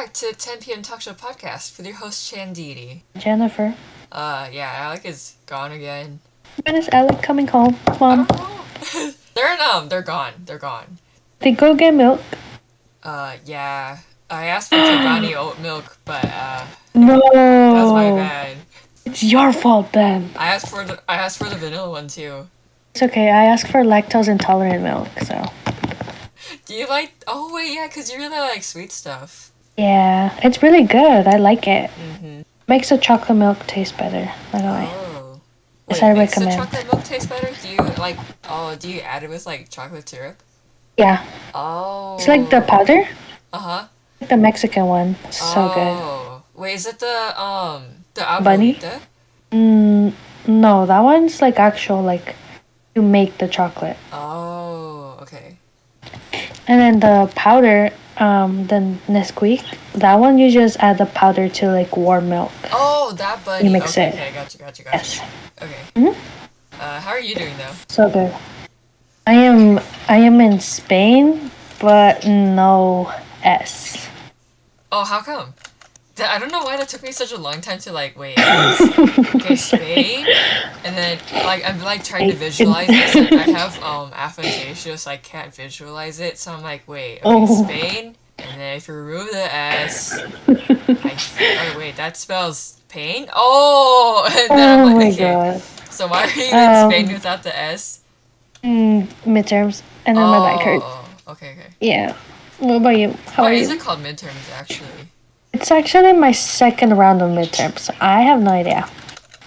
back to 10 p.m. Talk Show Podcast with your host, Chandini. Jennifer. Yeah, Alec is gone again. When is Alec coming home, I Mom? don't know. They're gone. They're gone. They go get milk. Yeah. I asked for Chobani oat milk, but, No. that's my bad. It's your fault then. I asked for the vanilla one, too. It's okay. I asked for lactose intolerant milk, so. Do you like... Oh, wait, yeah, because you really like sweet stuff. Yeah, it's really good. I like it. Mm-hmm. Makes the chocolate milk taste better, by the way. Oh. Yes, Wait, I makes recommend. the chocolate milk taste better? Do you add it with, like, chocolate syrup? Yeah. Oh. It's like the powder. Uh-huh. Like the Mexican one. It's so good. Oh. Wait, is it the Bunny? abuelita? No, that one's like actual, like, you make the chocolate. Oh, okay. And then the powder, the Nesquik, that one you just add the powder to like warm milk. Oh, that bunny. You mix okay, it. okay, gotcha. Yes. Okay. Mhm. How are you doing though? So good. I am in Spain, but no S. Oh, how come? I don't know why that took me such a long time to like wait. Okay, Spain, and then like I'm like trying to visualize this, and I have aphantasia, so I can't visualize it. So I'm like, wait, okay, Spain, and then if you remove the S, oh wait, that spells pain. Oh, and then I'm like, okay. God. So why are you in Spain without the S? Midterms, and then my back hurts. Oh, okay. Yeah. What about you? How Why are is you? it called midterms actually? It's actually my second round of midterms. I have no idea.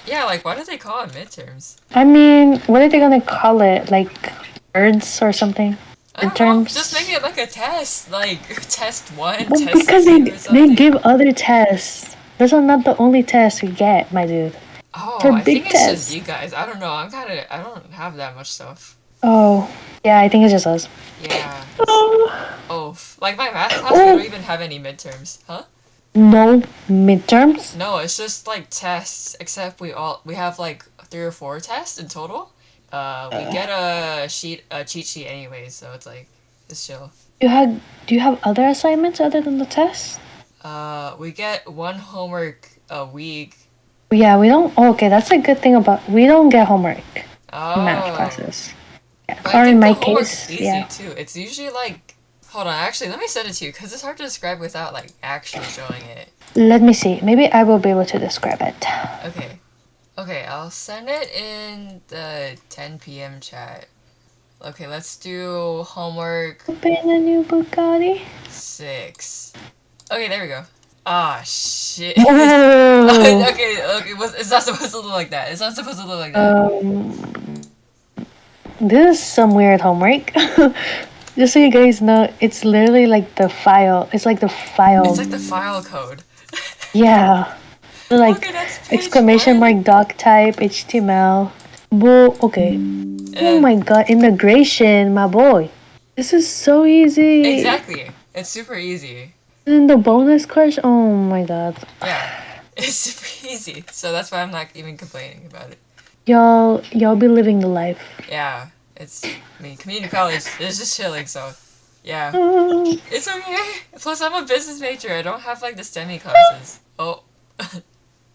Yeah, like why do they call it midterms? I mean, what are they gonna call it? Like birds or something? I don't know, Midterms? just make it like a test, like test 1, Well, test because 2 or they something. give other tests. Those are not the only tests we get, my dude. Oh, for I big think it's tests. just you guys. I don't know. I don't have that much stuff. Oh, yeah, I think it's just us. Yeah. Oh, Like my math class, we don't even have any midterms, huh? no midterms? No, it's just like tests. Except we have like 3 or 4 tests in total. We get a cheat sheet anyways, so it's like it's chill. Do you have other assignments other than the tests? We get 1 homework a week. Yeah, we don't. Oh, okay, that's a good thing about we don't get homework Oh. in math classes. Yeah. But Or I think in my the homework's case, easy yeah. too. It's usually like, hold on, actually, let me send it to you because it's hard to describe without like actually showing it. Let me see. Maybe I will be able to describe it. Okay, I'll send it in the 10 p.m. chat. Okay, let's do homework Open a new Bugatti. 6. Okay, there we go. Ah, shit. Oh. okay, it's not supposed to look like that. It's not supposed to look like that. This is some weird homework. Just so you guys know, it's literally like the file. It's like the file. It's like the file code. Yeah. Like Okay, that's page exclamation 1. mark doc type HTML. Okay. Oh my god, immigration, my boy. This is so easy. Exactly. It's super easy. And the bonus question. Oh my god. Yeah. It's super easy. So that's why I'm not even complaining about it. Y'all be living the life. Yeah. Community college is just chilling, so yeah. It's okay. Plus, I'm a business major. I don't have like the STEMI classes. Oh.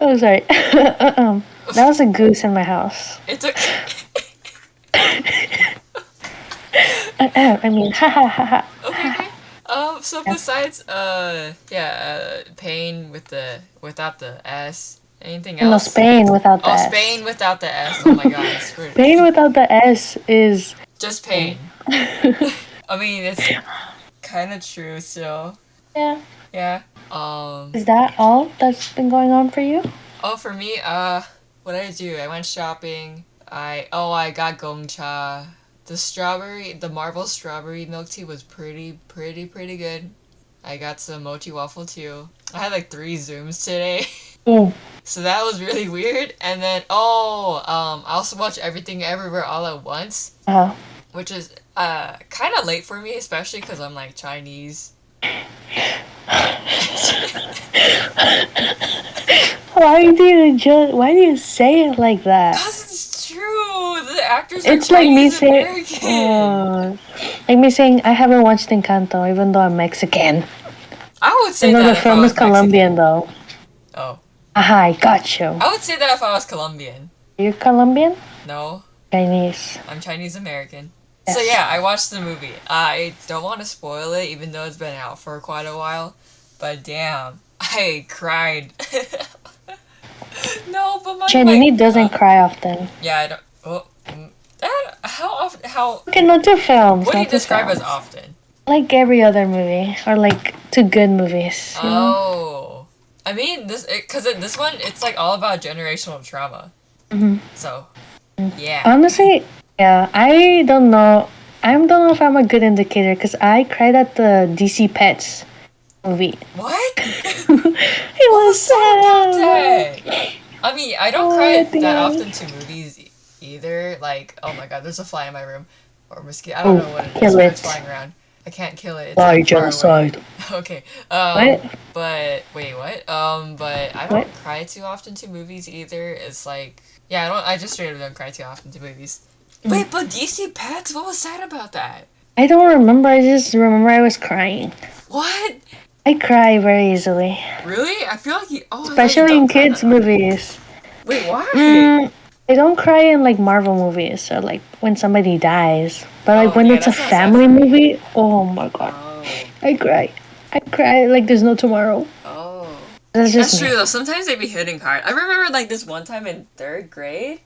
Oh, sorry. That was a goose in my house. It's okay. I mean, ha ha ha ha. Okay. So besides, pain without the S. Anything else? No, Spain without the S. Spain without the S. Oh my god, it's weird. Pain without the S is Just pain. I mean, it's kind of true still. yeah. Yeah. Is that all that's been going on for you? Oh, for me, what did I do? I went shopping. I got gongcha. The marble strawberry milk tea was pretty good. I got some mochi waffle too. I had like 3 Zooms today. Oh. So that was really weird. And then, I also watched Everything Everywhere All at Once. Which is, kind of late for me, especially because I'm like Chinese. Why do you say it like that? Because it's true. The actors are It's like me Chinese saying, American. like me saying I haven't watched Encanto even though I'm Mexican. I would say No, that the if I film is was Mexican. Colombian though. Oh. Aha, I got you. I would say that if I was Colombian. You're Colombian? No, Chinese. I'm Chinese American. Yes. So yeah, I watched the movie. I don't want to spoil it, even though it's been out for quite a while. But damn, I cried. No, but my Janini doesn't cry often. Yeah, I don't. Oh, how often? How? Okay, not to films. What do you not to describe as films. often? Like every other movie, or like to good movies. You know? Oh, I mean this one, it's like all about generational trauma. Mhm. So, yeah. Honestly, yeah, I don't know. I don't know if I'm a good indicator because I cried at the DC Pets movie. What? It was sad. I mean, I don't Oh, cry at the that end. often to movies either. Like, oh my god, there's a fly in my room. Or mosquito. I don't know what it is, kill but it. it's flying around. I can't kill it. It's Why like, far away. genocide? Okay. What? But wait, what? But I don't cry too often to movies either. It's like, yeah, I just straight up don't cry too often to movies. Wait, but DC Pets? What was sad about that? I don't remember. I just remember I was crying. What? I cry very easily, Really? I feel like you. Oh, I thought you especially don't in cry kids' that often. movies. Wait, why? I don't cry in like Marvel movies or like when somebody dies. But like Oh, when yeah, it's a that's not sad family for me. movie, oh my god, Oh. I cry. I cry like there's no tomorrow. Oh. That's just That's me. true though. Sometimes they be hitting hard. I remember like this one time in 3rd grade,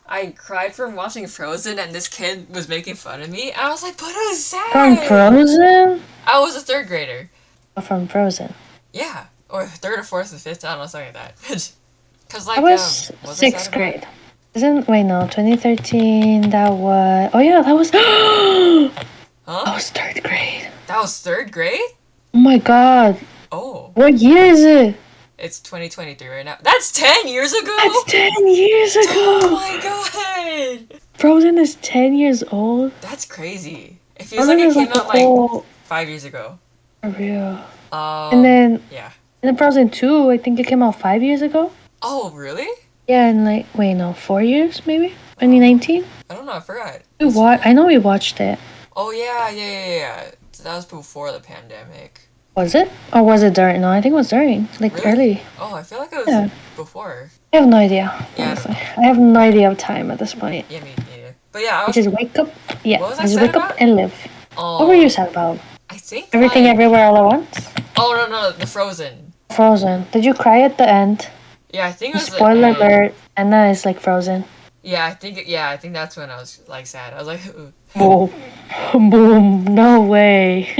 I cried from watching Frozen and this kid was making fun of me. I was like, but it was sad. From Frozen? I was a 3rd grader. Or from Frozen? Yeah. Or 3rd or 4th or 5th, I don't know, something like that. Cause like, I was what was I sixth sad about? grade. Wait, no, 2013, that was... Oh yeah, that was... Huh? That was 3rd grade. That was 3rd grade? Oh my god. Oh. What year is it? It's 2023 right now. That's 10 years ago? That's 10 years ago. Oh my god. Frozen is 10 years old. That's crazy. It feels Frozen like it is came like a out like whole... 5 years ago. For real. And yeah. And then Frozen 2, I think it came out 5 years ago. Oh, really? Yeah, and like, wait, no, 4 years maybe? 2019? I don't know, I forgot. I know we watched it. Oh, yeah. That was before the pandemic. Was it? Or was it during? No, I think it was during. Like Really? early. Oh, I feel like it was Yeah. before. I have no idea. Yeah. Honestly. I have no idea of time at this point. Yeah, me neither. But yeah, I I was... just wake up. Yeah. What was I I just sad wake about? up and live. Oh, What were you sad about? I think Everything like... Everywhere All at Once? Oh, no, the Frozen. Frozen. Did you cry at the end? Yeah, I think it was the Spoiler end. alert. Anna is like frozen. Yeah, I think that's when I was like sad. I was like, Boom. Boom. No way.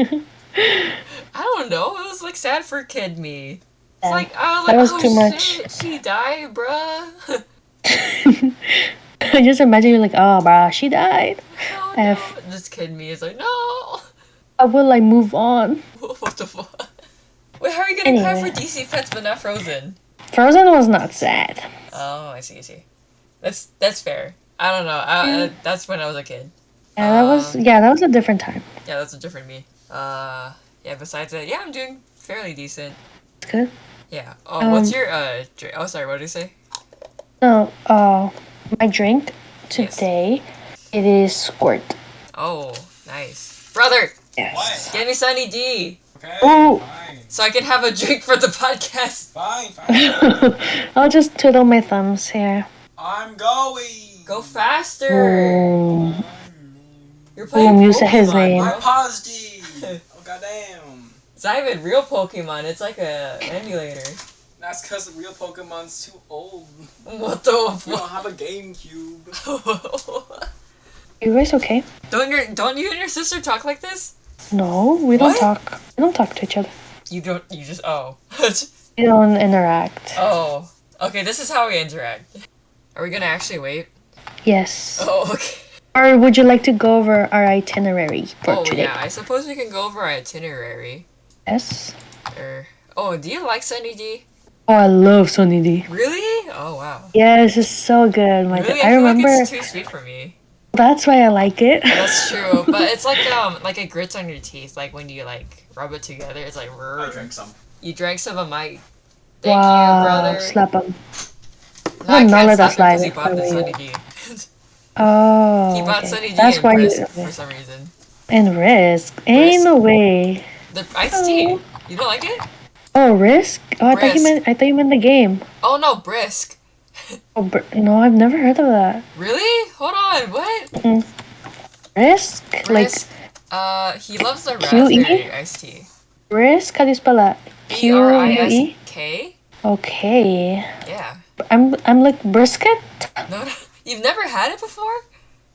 I don't know. It was like sad for kid me. It's Yeah. like I was That like, was oh too much. shit, she died, bruh. I just imagine you like, oh, bruh, she died. Oh, F. no. This kid me is like, no. I will like move on. What the fuck? Wait, how are you gonna cry Anyway. for DC Pets but not Frozen? Frozen was not sad. Oh, I see. That's fair. I don't know. That's when I was a kid. Yeah, that was a different time. Yeah, that's a different me. Yeah. Besides that, yeah, I'm doing fairly decent. It's good. Yeah. Oh, what's your drink? Oh, sorry. What did you say? No, my drink today, it is Squirt. Oh, nice, brother. Yes. Get me Sunny D, Okay, Ooh. fine. so I can have a drink for the podcast. Fine. I'll just twiddle my thumbs here. I'm going. Go faster. Oh, You're playing Boom, you said his Pokemon, name. My bro. positive. Oh, goddamn. It's not even real Pokemon. It's like a emulator. That's because the real Pokemon's too old. What the We don't fuck? have a GameCube. you guys okay? Don't you and your sister talk like this? No, we don't What? talk. We don't talk to each other. You don't. You just We don't interact. oh. Okay, this is how we interact. Are we gonna actually wait? Yes. Oh, okay. Or would you like to go over our itinerary for Oh today? yeah, I suppose we can go over our itinerary. Yes. Do you like Sunny D? Oh, I love Sunny D. Really? Oh wow. Yes, it's so good. My Really? I feel remember. like it's too sweet for me. That's why I like it. That's true, but it's like it grits on your teeth. Like when you like rub it together, it's like. I drank some. You drank some of my. Thank Wow, you, brother. slap him. No, I No, can't let us slap him 'cause slide he bought for the you. Sunny D. Oh, He bought okay. Sunny D That's and why you Brisk for some reason. and Risk. Ain't no way. The iced tea. Oh. You don't like it? Oh, Risk? Oh, Brisk. I thought you meant the game. Oh no, brisk. Oh, no, I've never heard of that. Really? Hold on, what? Mm. Risk? Brisk. He loves the QE? raspberry iced tea. Risk? How do you spell that? QUE? BRISK? Okay. Yeah. I'm like brisket? No, no, you've never had it before?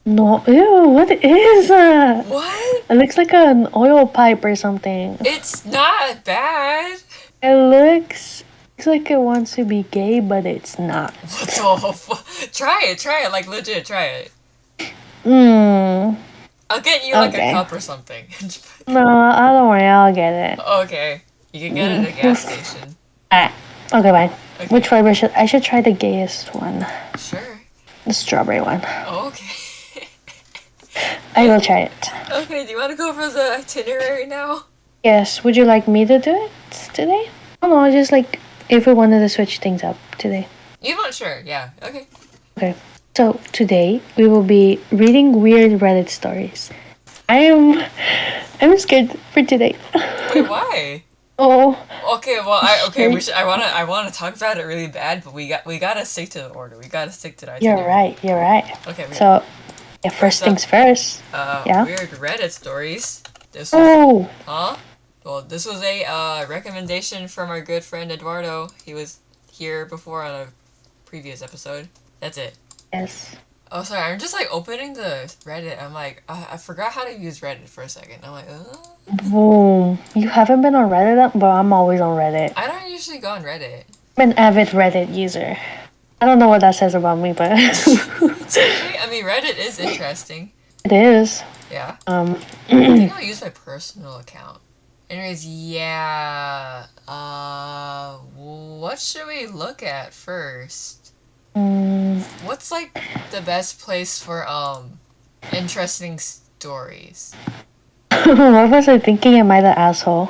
No, ew, what is that? What? It looks like an oil pipe or something. It's not bad. It looks like it wants to be gay, but it's not. What the Try it, like legit, try it. Mmm. I'll get you like Okay. a cup or something. No, I don't worry, I'll get it. Okay. You can get it at a gas station. Alright. Okay, fine. Okay. Which flavor I should try the gayest one. Sure. The strawberry one. Okay. I will try it. Okay, do you want to go over the itinerary now? Yes, would you like me to do it today? Oh no, just like if we wanted to switch things up today. You want sure, yeah. Okay. Okay. So today we will be reading weird Reddit stories. I'm scared for today. Wait, why? Oh. Okay, well, I wanna talk about it really bad, but we gotta stick to the order. We gotta stick to the itinerary. You're right. Okay. So, yeah, first things first. Yeah. Weird Reddit stories. This was, Oh. huh? Well, this was a recommendation from our good friend Eduardo. He was here before on a previous episode. That's it. Yes. Oh, sorry. I'm just like opening the Reddit. I'm like, I forgot how to use Reddit for a second. I'm like, Boom. You haven't been on Reddit, but I'm always on Reddit. I don't usually go on Reddit. I'm an avid Reddit user. I don't know what that says about me, but It's okay. I mean, Reddit is interesting. it is. Yeah. I think I'll use my personal account. Anyways, yeah. What should we look at first? What's like the best place for interesting stories? What was I thinking? Am I the asshole?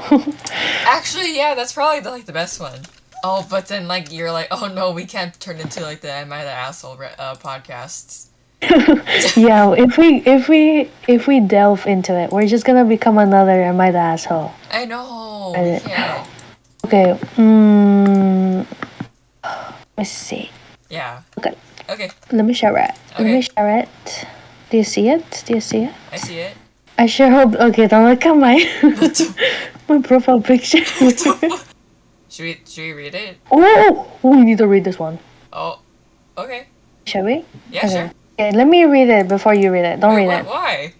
Actually, yeah, that's probably the best one. Oh, but then like you're like, oh no, we can't turn into like the Am I the Asshole podcasts. Yeah, if we delve into it, we're just gonna become another Am I the Asshole? I know. Reddit. Yeah. Okay. Let's see. Yeah. Okay. Okay. Let me share it. Okay. Let me share it. Do you see it? I see it. I sure hope. Okay, don't look at my my profile picture. Should we read it? Oh, we need to read this one. Oh. Okay. Shall we? Yeah, Okay. sure. Okay, let me read it before you read it. Don't Wait, read it. Why?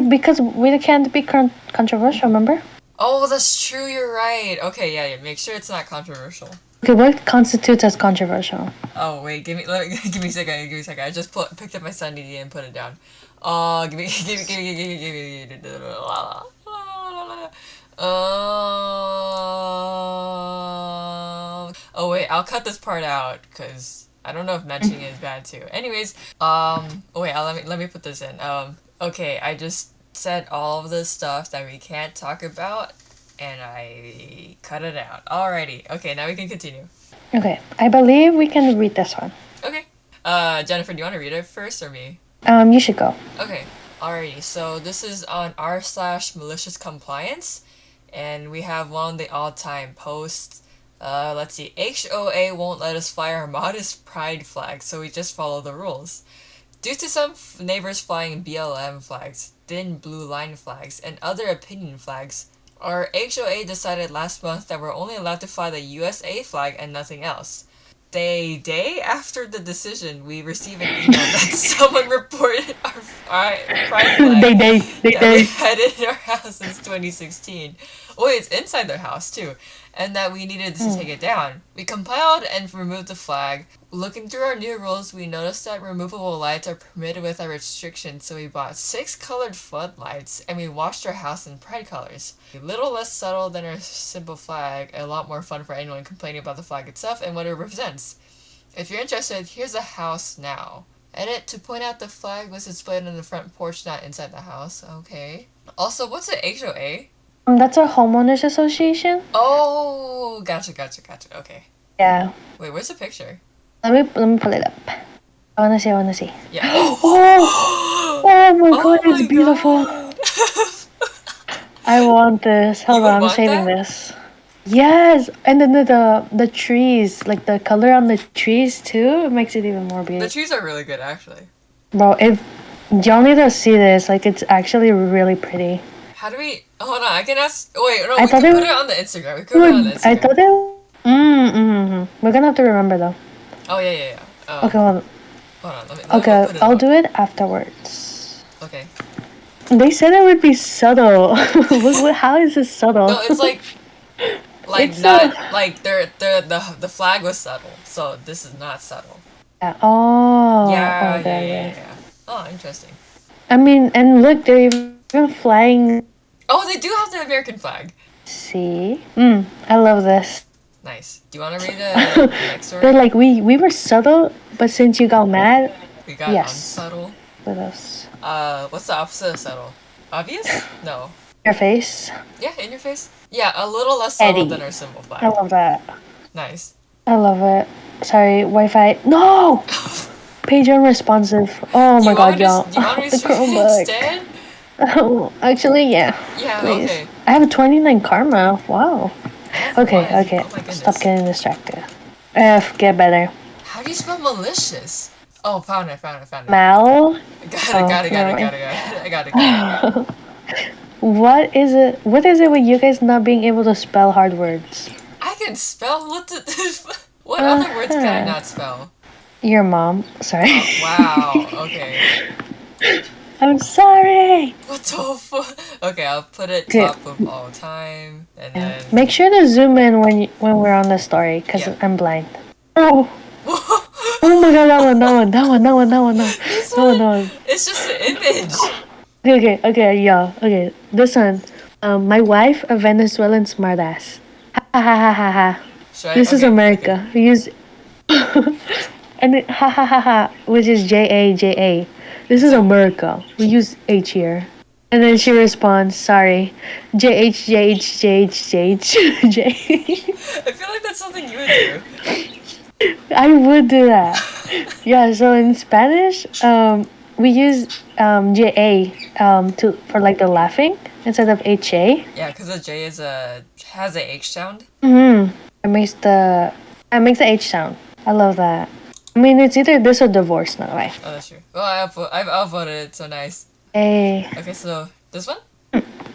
Because we can't be controversial, remember? Oh, that's true. You're right. Okay, yeah. Make sure it's not controversial. Okay, what constitutes as controversial? Oh wait, give me a second. I just picked up my Sunday and put it down. Give me. Oh wait, I'll cut this part out because I don't know if mentioning it is bad too. Anyways, wait, let me put this in. Okay, I just said all of the stuff that we can't talk about, and I cut it out. Alrighty, okay, now we can continue. Okay, I believe we can read this one. Okay. Jennifer, do you want to read it first or me? You should go. Okay. Alrighty. So this is on r/maliscsciouscompliance, and we have one of the all-time posts. Let's see. HOA won't let us fly our modest pride flag, so we just follow the rules. Due to some neighbors flying BLM flags, thin blue line flags, and other opinion flags, our HOA decided last month that we're only allowed to fly the USA flag and nothing else. The day after the decision, we received an email that someone reported our pride flag that we had in our house since 2016. Oh, it's inside their house too, and that we needed to take it down. We compiled and removed the flag. Looking through our new rules, we noticed that removable lights are permitted with our restrictions, so we bought 6 colored floodlights, and we washed our house in pride colors. A little less subtle than our simple flag, a lot more fun for anyone complaining about the flag itself and what it represents. If you're interested, here's the house now. Edit, to point out the flag was displayed on the front porch, not inside the house. Okay. Also, what's an HOA? That's a homeowners association. Oh, gotcha. Okay. Yeah. Wait, where's the picture? Let me pull it up. I wanna see. Yeah. Oh my god, it's beautiful. God. I want this. Hold would on, I'm want saving that? this. Yes, and then the trees, like the color on the trees too, it makes it even more The beautiful. trees are really good, actually. Bro, if y'all need to see this, like it's actually really pretty. How do we? Hold on, I can ask. Oh, wait, no, I we thought can it put it on the Instagram. We can put it on the would. I Instagram. thought it. We're gonna have to remember though. Oh yeah, yeah, yeah. Okay, hold on. Hold on. Let me go Okay, put it I'll up. do it afterwards. Okay. They said it would be subtle. How is this subtle? No, it's like It's not like the flag was subtle, so this is not subtle. yeah. Oh. Yeah, yeah, Okay. yeah, Okay. yeah. Oh, interesting. I mean, and look, they're even flying. Oh, they do have the American flag. See? I love this. Nice. Do you want to read the next They're story? like we were subtle, but since you got mad, We got yes, unsubtle. with us. What's the opposite of subtle? Obvious? No. Your face, Yeah, in your face. Yeah, a little less subtle Eddie. than our symbol I flag. love that. Nice. I love it. Sorry, Wi-Fi. No, page unresponsive. Oh Do my you God, want me to, y'all. do you want me The to stream it Chromebook. instead? Oh, actually, yeah. Yeah, Please. okay. I have a 29 karma. Wow. I have Okay, one. okay. Oh my goodness. Stop getting distracted. Get better. How do you spell malicious? Oh, found it. Mal. Got it. Never mind. I got it. What is it? What is it with you guys not being able to spell hard words? I can spell what the what other words can I not spell? Your mom. Sorry. Wow. Okay. I'm sorry. What the fuck? Okay, I'll put it Okay. top of all time, and then. Make sure to zoom in when we're on the story, cause Yeah. I'm blind. Oh. Oh my God, that one. This That one. It's just an image. Okay, yeah. Okay, this one. My wife, a Venezuelan smartass. Ha ha ha ha ha. Should I? This is Okay, America. We use and it, ha ha ha ha, which is J-A. This is America. We use H here. And then she responds, sorry, J-H. I feel like that's something you would do. I would do that. Yeah, so in Spanish, we use J-A for like the laughing instead of H-A. Yeah, because the J has a H sound. It makes the H sound. I love that. I mean, it's either this or divorce now, right? Oh, that's true. Well, I've upvoted it, so nice. Hey. Okay, so this one.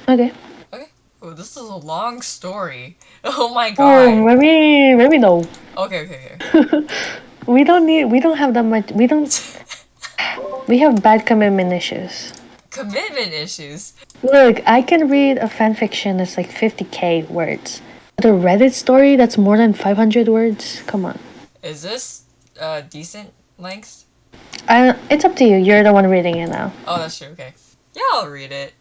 Okay. Okay. Oh, this is a long story. Oh my Oh, god. maybe no. Okay. We don't have that much. We have bad commitment issues. Commitment issues. Look, I can read a fan fiction that's like 50k words. But a Reddit story that's more than 500 words? Come on. Is this decent length? It's up to you. You're the one reading it now. Oh, that's true. Okay. Yeah, I'll read it.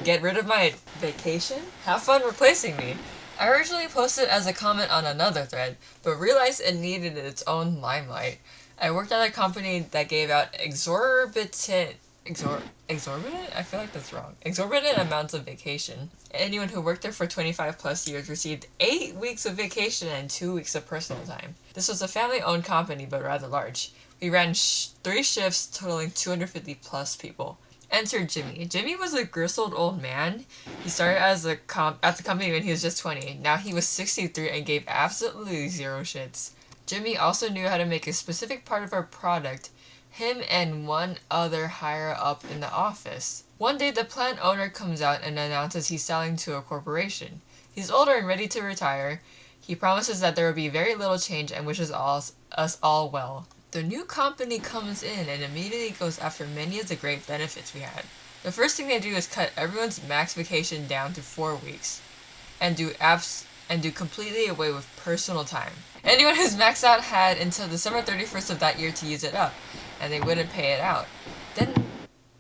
Get rid of my vacation? Have fun replacing me. I originally posted as a comment on another thread, but realized it needed its own limelight. I worked at a company that gave out exorbitant? I feel like that's wrong. Exorbitant amounts of vacation. Anyone who worked there for 25 plus years received 8 weeks of vacation and 2 weeks of personal time. This was a family-owned company, but rather large. We ran 3 shifts totaling 250 plus people. Enter Jimmy. Jimmy was a grizzled old man. He started as at the company when he was just 20. Now he was 63 and gave absolutely zero shits. Jimmy also knew how to make a specific part of our product. Him and one other higher up in the office. One day the plant owner comes out and announces he's selling to a corporation. He's older and ready to retire. He promises that there will be very little change and wishes us all well. The new company comes in and immediately goes after many of the great benefits we had. The first thing they do is cut everyone's max vacation down to 4 weeks and do completely away with personal time. Anyone who's maxed out had until December 31st of that year to use it up, and they wouldn't pay it out.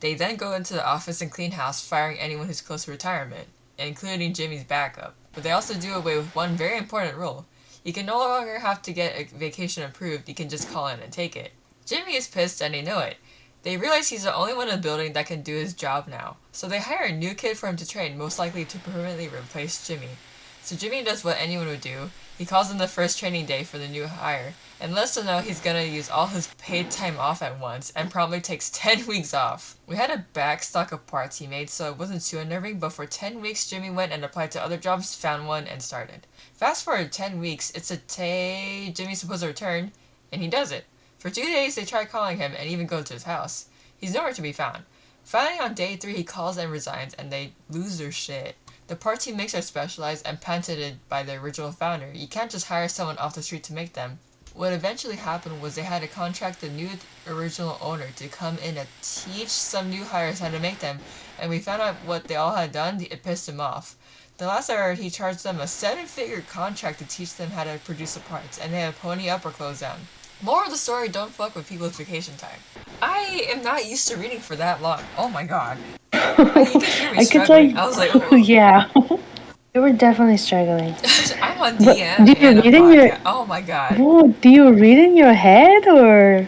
They then go into the office and clean house, firing anyone who's close to retirement, including Jimmy's backup. But they also do away with one very important rule. You can no longer have to get a vacation approved, you can just call in and take it. Jimmy is pissed and they know it. They realize he's the only one in the building that can do his job now. So they hire a new kid for him to train, most likely to permanently replace Jimmy. So Jimmy does what anyone would do. He calls in the first training day for the new hire and lets them know he's gonna use all his paid time off at once and probably takes 10 weeks off. We had a back stock of parts he made, so it wasn't too unnerving, but for 10 weeks Jimmy went and applied to other jobs, found one, and started. Fast forward 10 weeks, it's a day Jimmy's supposed to return, and he does it. For 2 days they try calling him and even go to his house. He's nowhere to be found. Finally on day 3 he calls and resigns, and they lose their shit. The parts he makes are specialized and patented by the original founder. You can't just hire someone off the street to make them. What eventually happened was they had to contract the new original owner to come in and teach some new hires how to make them, and we found out what they all had done. It pissed him off. The last I heard, he charged them a 7-figure contract to teach them how to produce the parts, and they had to pony up or close down. Moral of the story, don't fuck with people's vacation time. I am not used to reading for that long. Oh my god. You can hear me struggling. I was like, oh. Yeah. You were definitely struggling. I'm on But DM. do you and a read in your podcast. Oh my god. Whoa, do you read in your head, or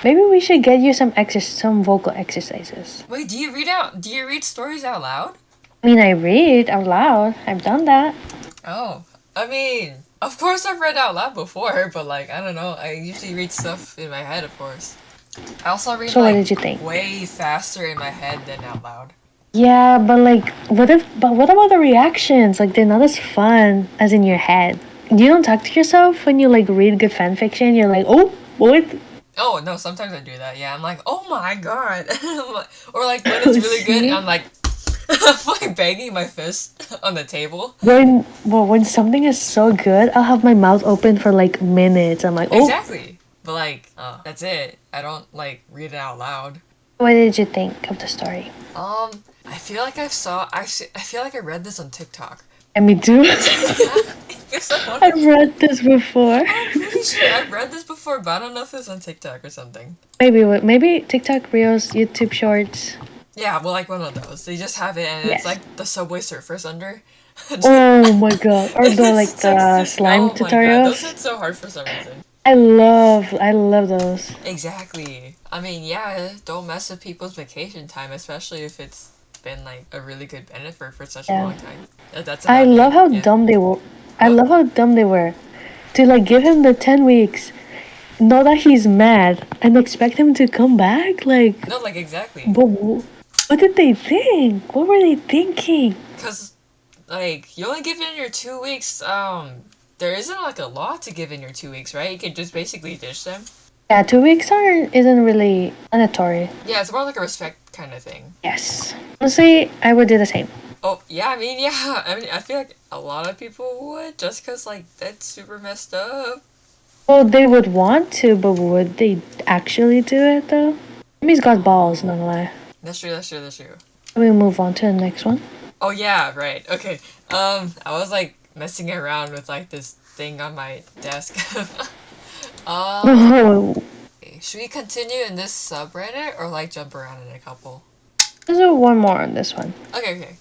maybe we should get you some vocal exercises? Wait, do you read stories out loud? I mean, I read out loud. I've done that. Oh. I mean, of course I've read out loud before, but like, I don't know. I usually read stuff in my head, of course. I also read So like what did you think? way faster in my head than out loud. Yeah, but like, what about the reactions? Like, they're not as fun as in your head. You don't talk to yourself when you like read good fan fiction. You're like, oh, what? Oh no, sometimes I do that. Yeah, I'm like, oh my god, or like when it's really good, See? I'm like, I'm like banging my fist on the table. When something is so good, I'll have my mouth open for like minutes. I'm like, oh. Exactly. But like, that's it. I don't like read it out loud. What did you think of the story? I feel like I feel like I read this on TikTok. And me too. It's like one- I've read this before. I'm pretty sure I've read this before, but I don't know if it's on TikTok or something. Maybe TikTok Reels, YouTube Shorts. Yeah, well, like one of those. They just have it, and Yes. it's like the Subway Surfers under. Oh my god! Or the like It's the so- slime oh my God, tutorials. those hit so hard for some reason. I love those. Exactly. I mean, yeah, don't mess with people's vacation time, especially if it's been like a really good benefit for such a Yeah. long time. That's I about love it, how yeah. dumb they were. I love how dumb they were to like give him the 10 weeks, know that he's mad, and expect him to come back. Like, No, like exactly. but what did they think? What were they thinking? Because, like, you only give in your 2 weeks, there isn't like a law to give in your 2 weeks, right? You can just basically dish them. Yeah, 2 weeks isn't really mandatory. Yeah, it's more like a respect kind of thing. Yes. Honestly, I would do the same. Oh, yeah, I mean, yeah. I mean, I feel like a lot of people would, just because, like, that's super messed up. Well, they would want to, but would they actually do it though? Jimmy's got balls, not gonna lie. That's true, that's true, that's true. Can we move on to the next one? Oh, yeah, right. Okay. I was, like, messing around with, like, this thing on my desk. Oh, Should we continue in this subreddit, or, like, jump around in a couple? let's do one more on this one. Okay.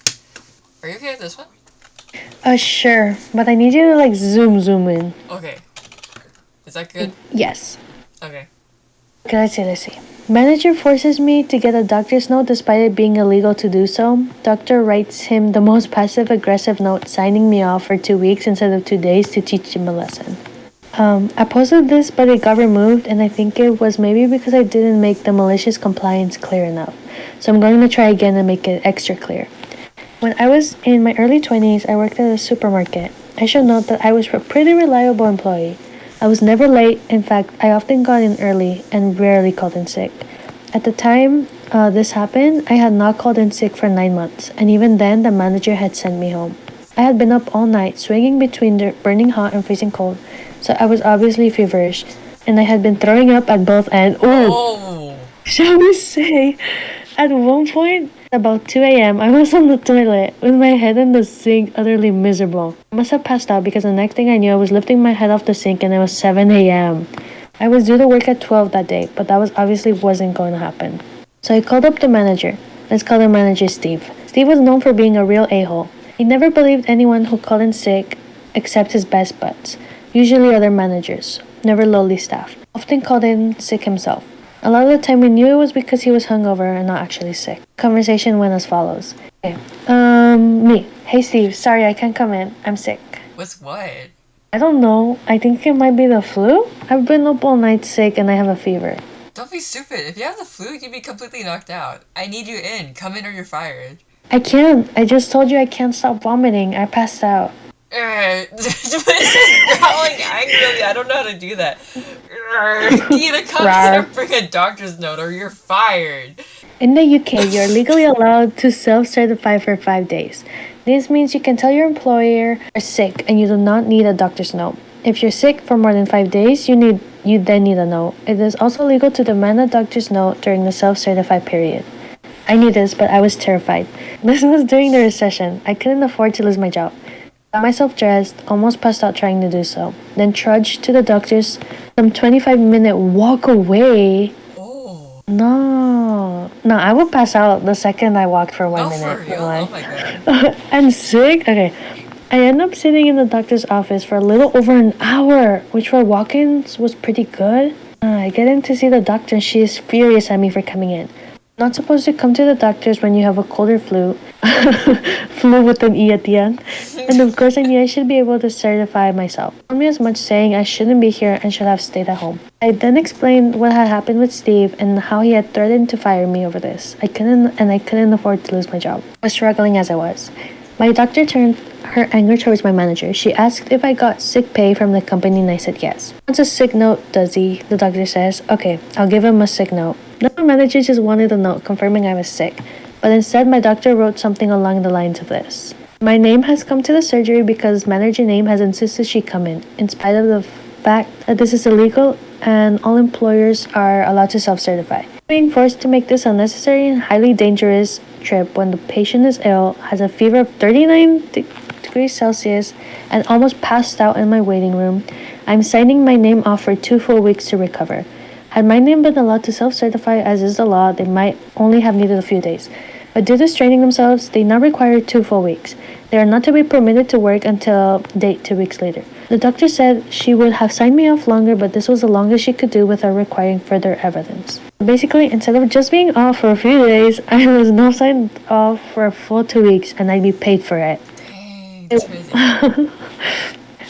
Are you okay with this one? Sure, but I need you to like zoom in. Okay. Is that good? Yes. Okay. Okay, let's see. Manager forces me to get a doctor's note despite it being illegal to do so. Doctor writes him the most passive-aggressive note, signing me off for 2 weeks instead of 2 days to teach him a lesson. I posted this, but it got removed, and I think it was maybe because I didn't make the malicious compliance clear enough. So I'm going to try again and make it extra clear. When I was in my early 20s, I worked at a supermarket. I should note that I was a pretty reliable employee. I was never late. In fact, I often got in early and rarely called in sick. At the time this happened, I had not called in sick for 9 months, and even then, the manager had sent me home. I had been up all night, swinging between the burning hot and freezing cold, so I was obviously feverish, and I had been throwing up at both ends. Oh! Shall we say, at one point, about 2 a.m., I was on the toilet with my head in the sink, utterly miserable. I must have passed out because the next thing I knew, I was lifting my head off the sink and it was 7 a.m. I was due to work at 12 that day, but that obviously wasn't going to happen. So I called up the manager. Let's call the manager Steve. Steve was known for being a real a-hole. He never believed anyone who called in sick except his best buds, usually other managers, never lowly staff. Often called in sick himself. A lot of the time we knew it was because he was hungover and not actually sick. Conversation went as follows. Okay. Me. Hey Steve, sorry I can't come in. I'm sick. What's what? I don't know. I think it might be the flu. I've been up all night sick and I have a fever. Don't be stupid. If you have the flu, you'd be completely knocked out. I need you in. Come in or you're fired. I can't. I just told you I can't stop vomiting. I passed out. Just growling angrily. I don't know how to do that. Either come in or bring a doctor's note or you're fired. In the UK, you're legally allowed to self-certify for 5 days. This means you can tell your employer you're sick and you do not need a doctor's note. If you're sick for more than 5 days, you then need a note. It is also legal to demand a doctor's note during the self-certify period. I knew this, but I was terrified. This was during the recession. I couldn't afford to lose my job. Got myself dressed, almost passed out trying to do so. Then trudged to the doctor's, some 25-minute walk away. Oh. No, I would pass out the second I walked for 1 minute. For real? Oh my god. I'm sick? Okay. I end up sitting in the doctor's office for a little over an hour, which for walk-ins was pretty good. I get in to see the doctor and she is furious at me for coming in. Not supposed to come to the doctors when you have a cold or flu. Flu with an E at the end. And of course I knew I should be able to certify myself. Told me as much saying I shouldn't be here and should have stayed at home. I then explained what had happened with Steve and how he had threatened to fire me over this. I couldn't afford to lose my job. I was struggling as I was. My doctor turned her anger towards my manager. She asked if I got sick pay from the company and I said yes. Wants a sick note, does he? The doctor says, okay, I'll give him a sick note. No, my manager just wanted a note confirming I was sick. But instead, my doctor wrote something along the lines of this. My name has come to the surgery because manager name has insisted she come in spite of the fact that this is illegal and all employers are allowed to self-certify. Being forced to make this unnecessary and highly dangerous trip when the patient is ill, has a fever of 39 degrees Celsius, and almost passed out in my waiting room, I'm signing my name off for 2 full weeks to recover. Had my name been allowed to self-certify as is the law, they might only have needed a few days. But due to straining themselves, they now require 2 full weeks. They are not to be permitted to work until date 2 weeks later. The doctor said she would have signed me off longer, but this was the longest she could do without requiring further evidence. Basically, instead of just being off for a few days, I was now signed off for a full 2 weeks and I'd be paid for it. Dang, that's crazy.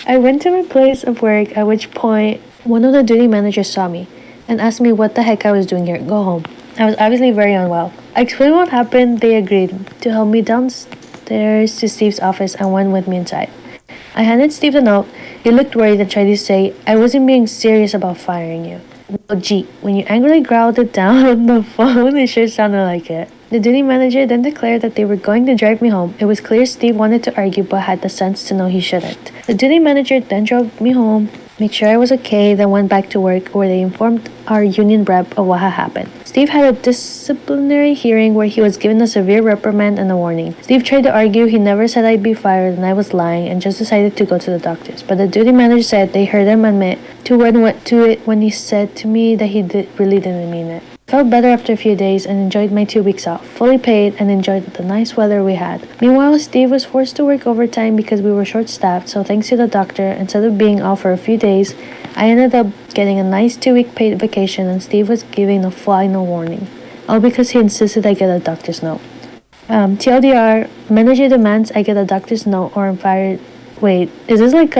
I went to my place of work, at which point one of the duty managers saw me and asked me what the heck I was doing here. Go home. I was obviously very unwell. I explained what happened. They agreed to help me downstairs to Steve's office and went with me inside. I handed Steve the note. He looked worried and tried to say I wasn't being serious about firing you. Well, gee, when you angrily growled it down on the phone, it sure sounded like it. The duty manager then declared that they were going to drive me home. It was clear Steve wanted to argue but had the sense to know he shouldn't. The duty manager then drove me home, made sure I was okay, then went back to work where they informed our union rep of what had happened. Steve had a disciplinary hearing where he was given a severe reprimand and a warning. Steve tried to argue he never said I'd be fired and I was lying and just decided to go to the doctors. But the duty manager said they heard him admit to it when he said to me that he really didn't mean it. I felt better after a few days and enjoyed my 2 weeks off, fully paid, and enjoyed the nice weather we had. Meanwhile, Steve was forced to work overtime because we were short-staffed, so thanks to the doctor, instead of being off for a few days, I ended up getting a nice 2-week paid vacation and Steve was giving a final warning. All because he insisted I get a doctor's note. TLDR, manager demands I get a doctor's note or I'm fired. Wait, is this like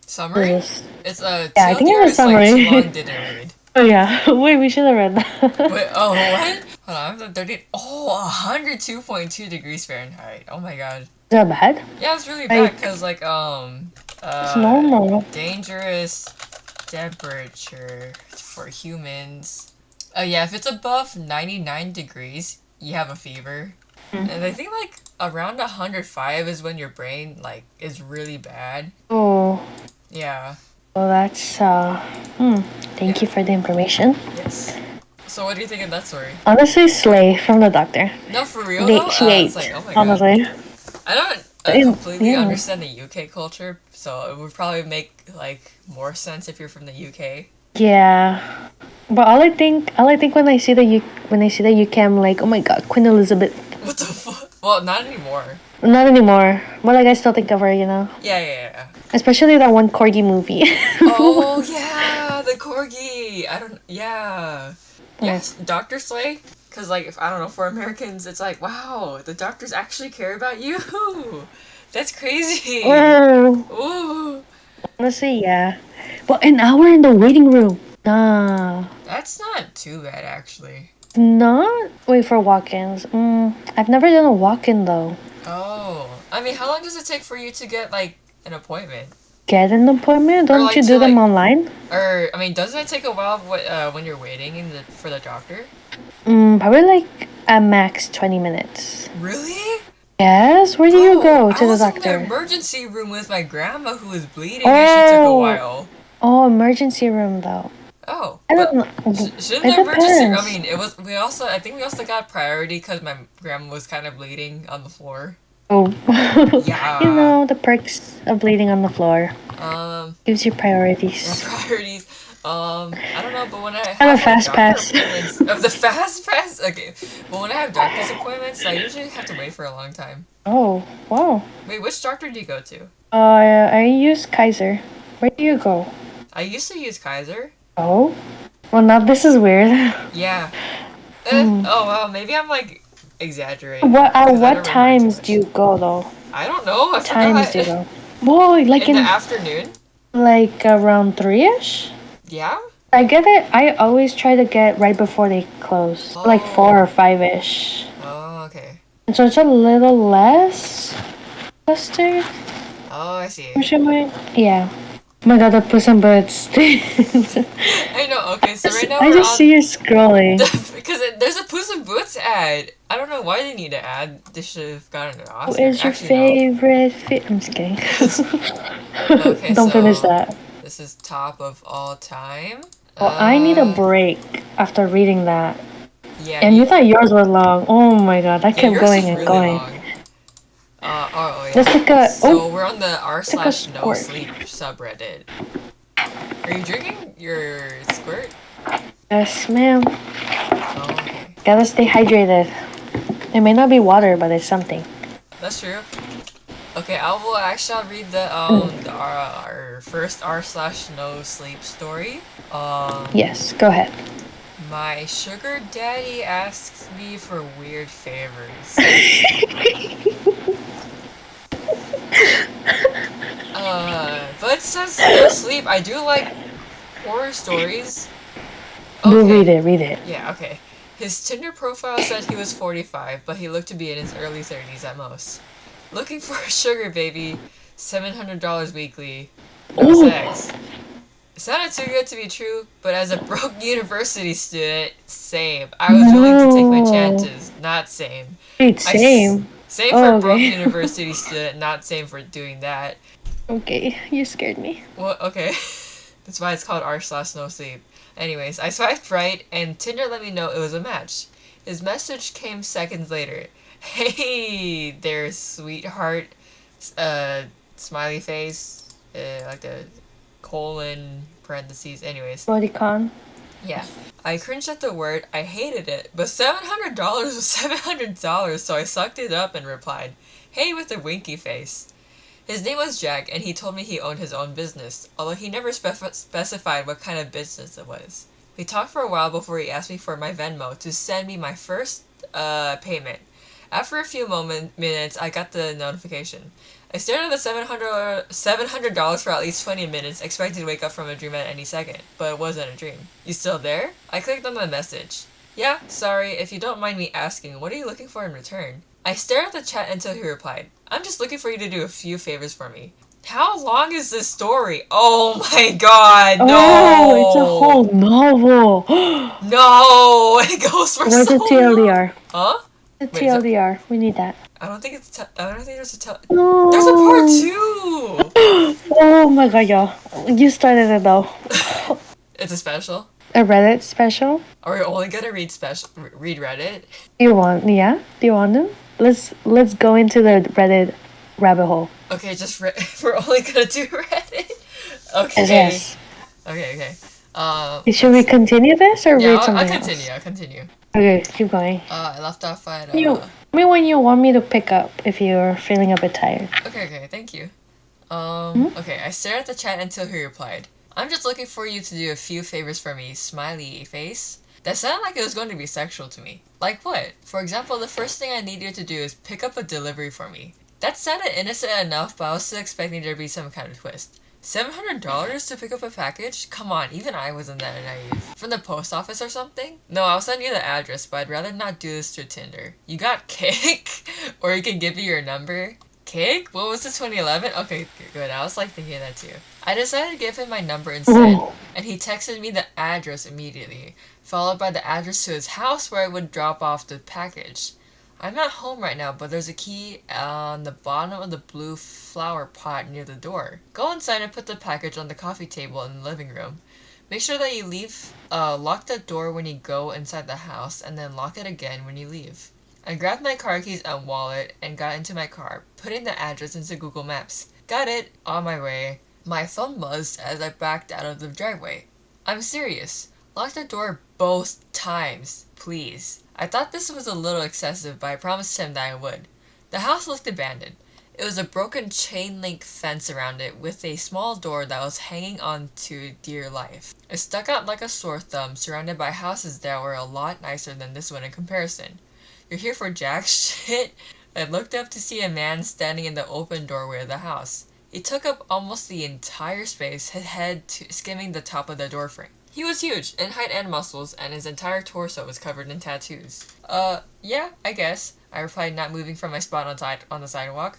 Summary? It's a yeah, I think it was summary. Like, too long didn't read. Oh yeah, wait, we should have read that. Wait, oh, what? Hold on, I'm at 30. Oh, 102.2 degrees Fahrenheit. Oh my god. Is that bad? Yeah, it's really bad because, like, it's normal. Dangerous temperature for humans. Yeah, if it's above 99 degrees, you have a fever. And I think, like, around 105 is when your brain, like, is really bad. Oh. Yeah. Well, that's, thank you for the information. Yes. So what do you think of that story? Honestly, slay from the doctor. No, for real though? She ate, like, oh my honestly. God. I don't completely understand the UK culture, so it would probably make, like, more sense if you're from the UK. Yeah. But all I think when I see the UK, I'm like, oh my god, Queen Elizabeth. What the fuck? Well, not anymore. Not anymore. But like, I still think of her, you know? Yeah. Especially that one Corgi movie. Oh, yeah, the Corgi. Yeah. Yes, Dr. Slay. Because, like, if I don't know, for Americans, it's like, wow, the doctors actually care about you. That's crazy. Oh, Ooh. honestly, yeah. But an hour in the waiting room. Nah. That's not too bad, actually. Not wait for walk-ins. I've never done a walk-in though. Oh. I mean, how long does it take for you to get, like, an appointment? Get an appointment? Or, Don't like, you to, do them like... online? Or, I mean, doesn't it take a while when you're waiting for the doctor? Probably like at max 20 minutes. Really? Yes? Where do you go I to the was in the doctor? emergency room with my grandma who was bleeding and she took a while. Oh, emergency room though. Oh, I but don't know. shouldn't It the emergency? I depends. mean, it was. I think we also got priority because my grandma was kind of bleeding on the floor. Oh, you Yeah. know the perks of bleeding on the floor gives you Yeah, priorities priorities. I don't know, but when I and a have like fast doctor pass. appointments of the fast pass, okay. But when I have doctor's appointments, I usually have to wait for a long time. Oh, wow. Wait, which doctor do you go to? I use Kaiser. Where do you go? I used to use Kaiser. Oh, well now this is weird. Yeah. Hmm. Oh well, maybe I'm like exaggerating What at because I what don't remember too times do much. you go though? I don't know. I What times forgot. do you go? Boy, like In the in afternoon? like around 3ish. Yeah? I get it. I always try to get right before they close, like 4 or 5ish. Oh, okay. And so it's a little less clustered. Oh, I see. Question mark? Yeah. Oh my god, the Puss in Boots. I know. Okay, so right now I we're just see on you scrolling. because there's a Puss in Boots ad. I don't know why they need an ad. They should have gotten an Who Oscar. is your Actually, no. favorite I'm just kidding. Okay, Don't finish so that. this is top of all time. Well, I need a break after reading that. Yeah, And you thought yours was long. Oh my god, I yeah, kept yours going is and really going. long. Oh Let's yeah. take a So we're on the r take a slash no squirt. sleep subreddit. Are you drinking your squirt? Yes, ma'am. Oh, okay. Gotta stay hydrated. It may not be water, but it's something. That's true. Okay, I'll read our first r slash no sleep story. Yes, go ahead. My sugar daddy asks me for weird favors. But since no sleep, I do like horror stories. Read it. Yeah, okay. His Tinder profile said he was 45, but he looked to be in his early 30s at most. Looking for a sugar baby, $700 weekly, no Ooh. sex. It sounded too good to be true, but as a broke university student, same. I was willing to take my chances, not same. Wait, same. Same for Oh, broke okay. university student, not same for doing that. Okay, you scared me. Well, okay. That's why it's called r slash no sleep. Anyways, I swiped right, and Tinder let me know it was a match. His message came seconds later. Hey there, sweetheart. Smiley face. Like the colon parentheses. Anyways, Bodycon. yeah. I cringed at the word. I hated it. But $700 was $700, so I sucked it up and replied, "Hey," with a winky face. His name was Jack, and he told me he owned his own business, although he never specified what kind of business it was. We talked for a while before he asked me for my Venmo to send me my first payment. After a few minutes, I got the notification. I stared at the $700 for at least 20 minutes, expecting to wake up from a dream at any second, but it wasn't a dream. You still there? I clicked on the message. Yeah, sorry, if you don't mind me asking, what are you looking for in return? I stared at the chat until he replied, I'm just looking for you to do a few favors for me. How long is this story? Oh my god, no! Oh, it's a whole novel. No! It goes for Where's so the TLDR? long. Huh? The Wait, is it- TLDR. We need that. I don't think there's a No. There's a part 2! Oh my god, y'all. You started it though. It's a special? A Reddit special? Are we only gonna read Reddit? Do you want? Yeah. Do you want them? Let's go into the Reddit rabbit hole. Okay, we're only gonna do Reddit? Okay. Yes. Okay. Should we continue this or Yeah, read I'll something continue. else? I'll continue. Okay, keep going. I left off at Tell me when you want me to pick up if you're feeling a bit tired. Okay, thank you. Okay, I stared at the chat until he replied. I'm just looking for you to do a few favors for me, smiley face. That sounded like it was going to be sexual to me. Like what? For example, the first thing I need you to do is pick up a delivery for me. That sounded innocent enough, but I was still expecting there to be some kind of twist. $700 to pick up a package? Come on, even I wasn't that naive. From the post office or something? No, I'll send you the address, but I'd rather not do this through Tinder. You got cake? Or you can give me your number? Cake? What was this, 2011? Okay, good. I was like thinking that too. I decided to give him my number instead, and he texted me the address immediately, followed by the address to his house where I would drop off the package. I'm not home right now, but there's a key on the bottom of the blue flower pot near the door. Go inside and put the package on the coffee table in the living room. Make sure that you lock the door when you go inside the house, and then lock it again when you leave. I grabbed my car keys and wallet and got into my car, putting the address into Google Maps. Got it, on my way. My phone buzzed as I backed out of the driveway. I'm serious. Lock the door both times, please. I thought this was a little excessive, but I promised him that I would. The house looked abandoned. It was a broken chain link fence around it with a small door that was hanging on to dear life. It stuck out like a sore thumb, surrounded by houses that were a lot nicer than this one in comparison. You're here for jack shit? I looked up to see a man standing in the open doorway of the house. He took up almost the entire space, his head skimming the top of the doorframe. He was huge, in height and muscles, and his entire torso was covered in tattoos. Yeah, I guess, I replied, not moving from my spot on the sidewalk.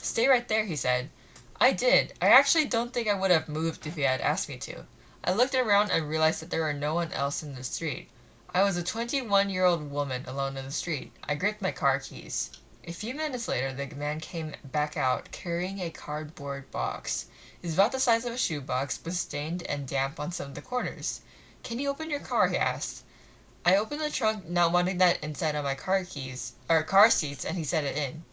Stay right there, he said. I did. I actually don't think I would have moved if he had asked me to. I looked around and realized that there were no one else in the street. I was a 21-year-old woman alone in the street. I gripped my car keys. A few minutes later, the man came back out, carrying a cardboard box. It was about the size of a shoebox, but stained and damp on some of the corners. Can you open your car? He asked. I opened the trunk, not wanting that inside on my car seats, and he set it in.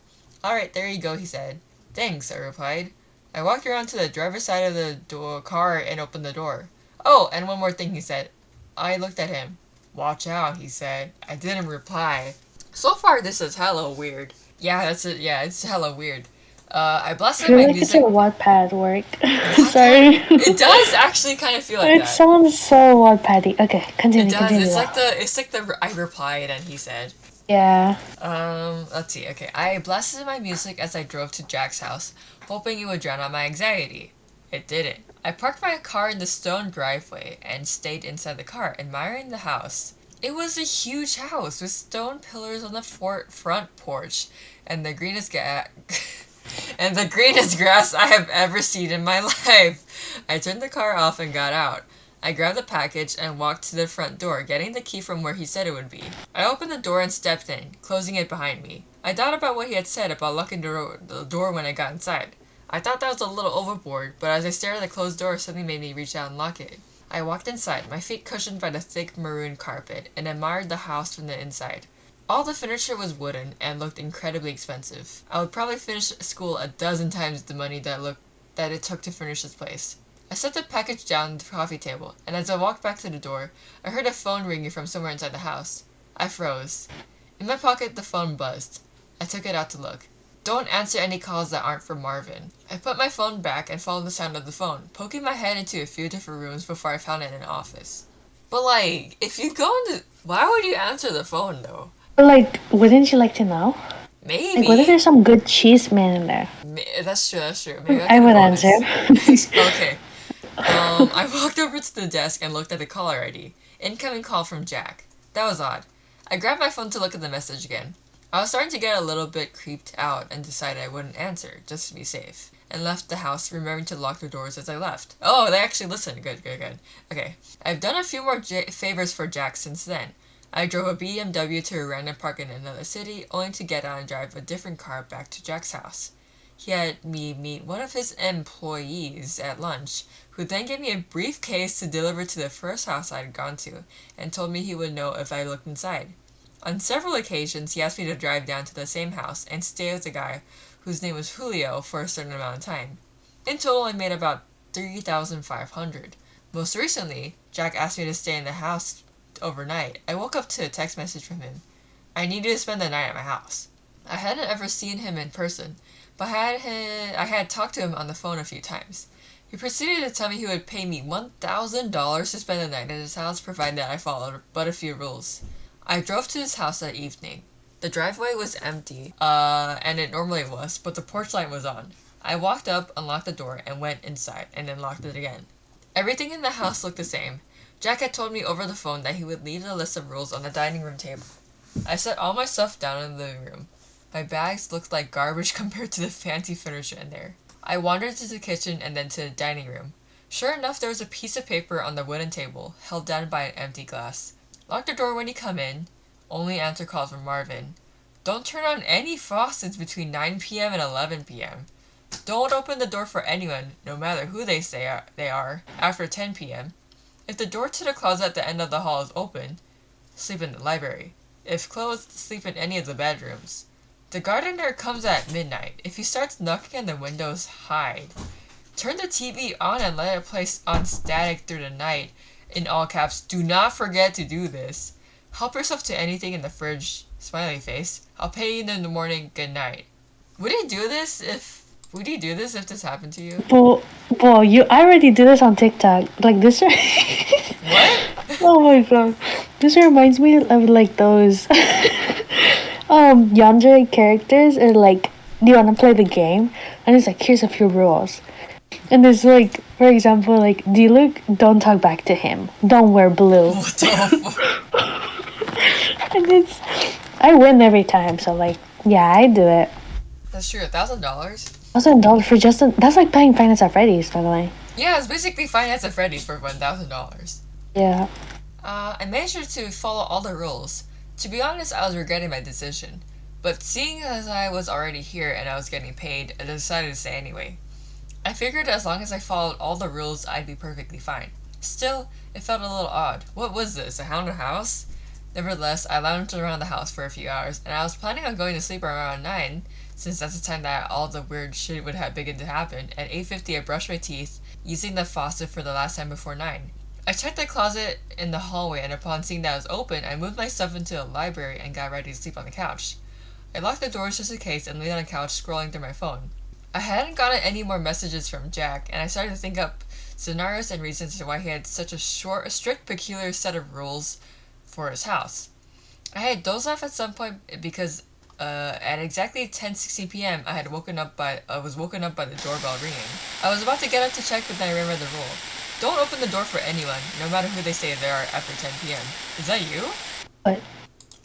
Alright, there you go, he said. Thanks, I replied. I walked around to the driver's side of the car and opened the door. Oh, and one more thing, he said. I looked at him. Watch out, he said. I didn't reply. So far, this is hella weird. Yeah, that's it. Yeah, it's hella weird. I blasted my Like music. it's a Wattpad work. Sorry. It does actually kind of feel like It that. sounds so Wattpaddy. Okay, continue. It does. Continue. It's like the I replied and he said. Yeah. Let's see. Okay, I blasted my music as I drove to Jack's house, hoping it would drown out my anxiety. It didn't. I parked my car in the stone driveway and stayed inside the car, admiring the house. It was a huge house with stone pillars on the front porch, and the greenest grass I have ever seen in my life. I turned the car off and got out. I grabbed the package and walked to the front door, getting the key from where he said it would be. I opened the door and stepped in, closing it behind me. I thought about what he had said about locking the door when I got inside. I thought that was a little overboard, but as I stared at the closed door, something made me reach out and lock it. I walked inside, my feet cushioned by the thick maroon carpet, and admired the house from the inside. All the furniture was wooden and looked incredibly expensive. I would probably finish school a dozen times the money that it took to furnish this place. I set the package down on the coffee table, and as I walked back to the door, I heard a phone ringing from somewhere inside the house. I froze. In my pocket, the phone buzzed. I took it out to look. Don't answer any calls that aren't from Marvin. I put my phone back and followed the sound of the phone, poking my head into a few different rooms before I found it in an office. But like, if you go into... Why would you answer the phone, though? But like, wouldn't you like to know? Maybe. Like, what if there's some good cheese man in there? That's true. Maybe I would answer. Okay. I walked over to the desk and looked at the caller ID. Incoming call from Jack. That was odd. I grabbed my phone to look at the message again. I was starting to get a little bit creeped out and decided I wouldn't answer, just to be safe, and left the house, remembering to lock the doors as I left. Oh, they actually listened. Good. Okay. I've done a few more favors for Jack since then. I drove a BMW to a random park in another city, only to get out and drive a different car back to Jack's house. He had me meet one of his employees at lunch, who then gave me a briefcase to deliver to the first house I had gone to, and told me he would know if I looked inside. On several occasions, he asked me to drive down to the same house and stay with a guy whose name was Julio for a certain amount of time. In total, I made about $3,500. Most recently, Jack asked me to stay in the house overnight. I woke up to a text message from him. I need you to spend the night at my house. I hadn't ever seen him in person, but I had talked to him on the phone a few times. He proceeded to tell me he would pay me $1,000 to spend the night at his house, provided that I followed but a few rules. I drove to his house that evening. The driveway was empty, and it normally was, but the porch light was on. I walked up, unlocked the door, and went inside, and then locked it again. Everything in the house looked the same. Jack had told me over the phone that he would leave a list of rules on the dining room table. I set all my stuff down in the living room. My bags looked like garbage compared to the fancy furniture in there. I wandered to the kitchen and then to the dining room. Sure enough, there was a piece of paper on the wooden table, held down by an empty glass. Lock the door when you come in. Only answer calls from Marvin. Don't turn on any faucets between 9 p.m. and 11 p.m. Don't open the door for anyone, no matter who they say they are, after 10 p.m. If the door to the closet at the end of the hall is open, sleep in the library. If closed, sleep in any of the bedrooms. The gardener comes at midnight. If he starts knocking on the windows, hide. Turn the TV on and let it play on static through the night. In all caps, do not forget to do this. Help yourself to anything in the fridge. Smiley face. I'll pay you in the morning. Good night. Would you do this if this happened to you? Well, I already do this on TikTok. Like this. What? Oh my god, this reminds me of like those yandere characters, or like, do you want to play the game? And it's like, here's a few rules. And there's like, for example, like, D-Luke, don't talk back to him. Don't wear blue. What the fuck? And I win every time, so like, yeah, I do it. That's true, $1,000? $1,000 for that's like playing Finance at Freddy's, by the way. Yeah, it's basically Finance at Freddy's for $1,000. Yeah. I made sure to follow all the rules. To be honest, I was regretting my decision. But seeing as I was already here and I was getting paid, I decided to stay anyway. I figured as long as I followed all the rules, I'd be perfectly fine. Still, it felt a little odd. What was this, a haunted house? Nevertheless, I lounged around the house for a few hours, and I was planning on going to sleep around 9, since that's the time that all the weird shit would have begun to happen. At 8:50, I brushed my teeth, using the faucet for the last time before 9. I checked the closet in the hallway, and upon seeing that it was open, I moved my stuff into the library and got ready to sleep on the couch. I locked the doors just in case and laid on the couch scrolling through my phone. I hadn't gotten any more messages from Jack, and I started to think up scenarios and reasons why he had such a strict, peculiar set of rules for his house. I had dozed off at some point because at exactly 10:60 p.m. I was woken up by the doorbell ringing. I was about to get up to check, but then I remembered the rule. Don't open the door for anyone, no matter who they say they are, after 10 p.m. Is that you? What?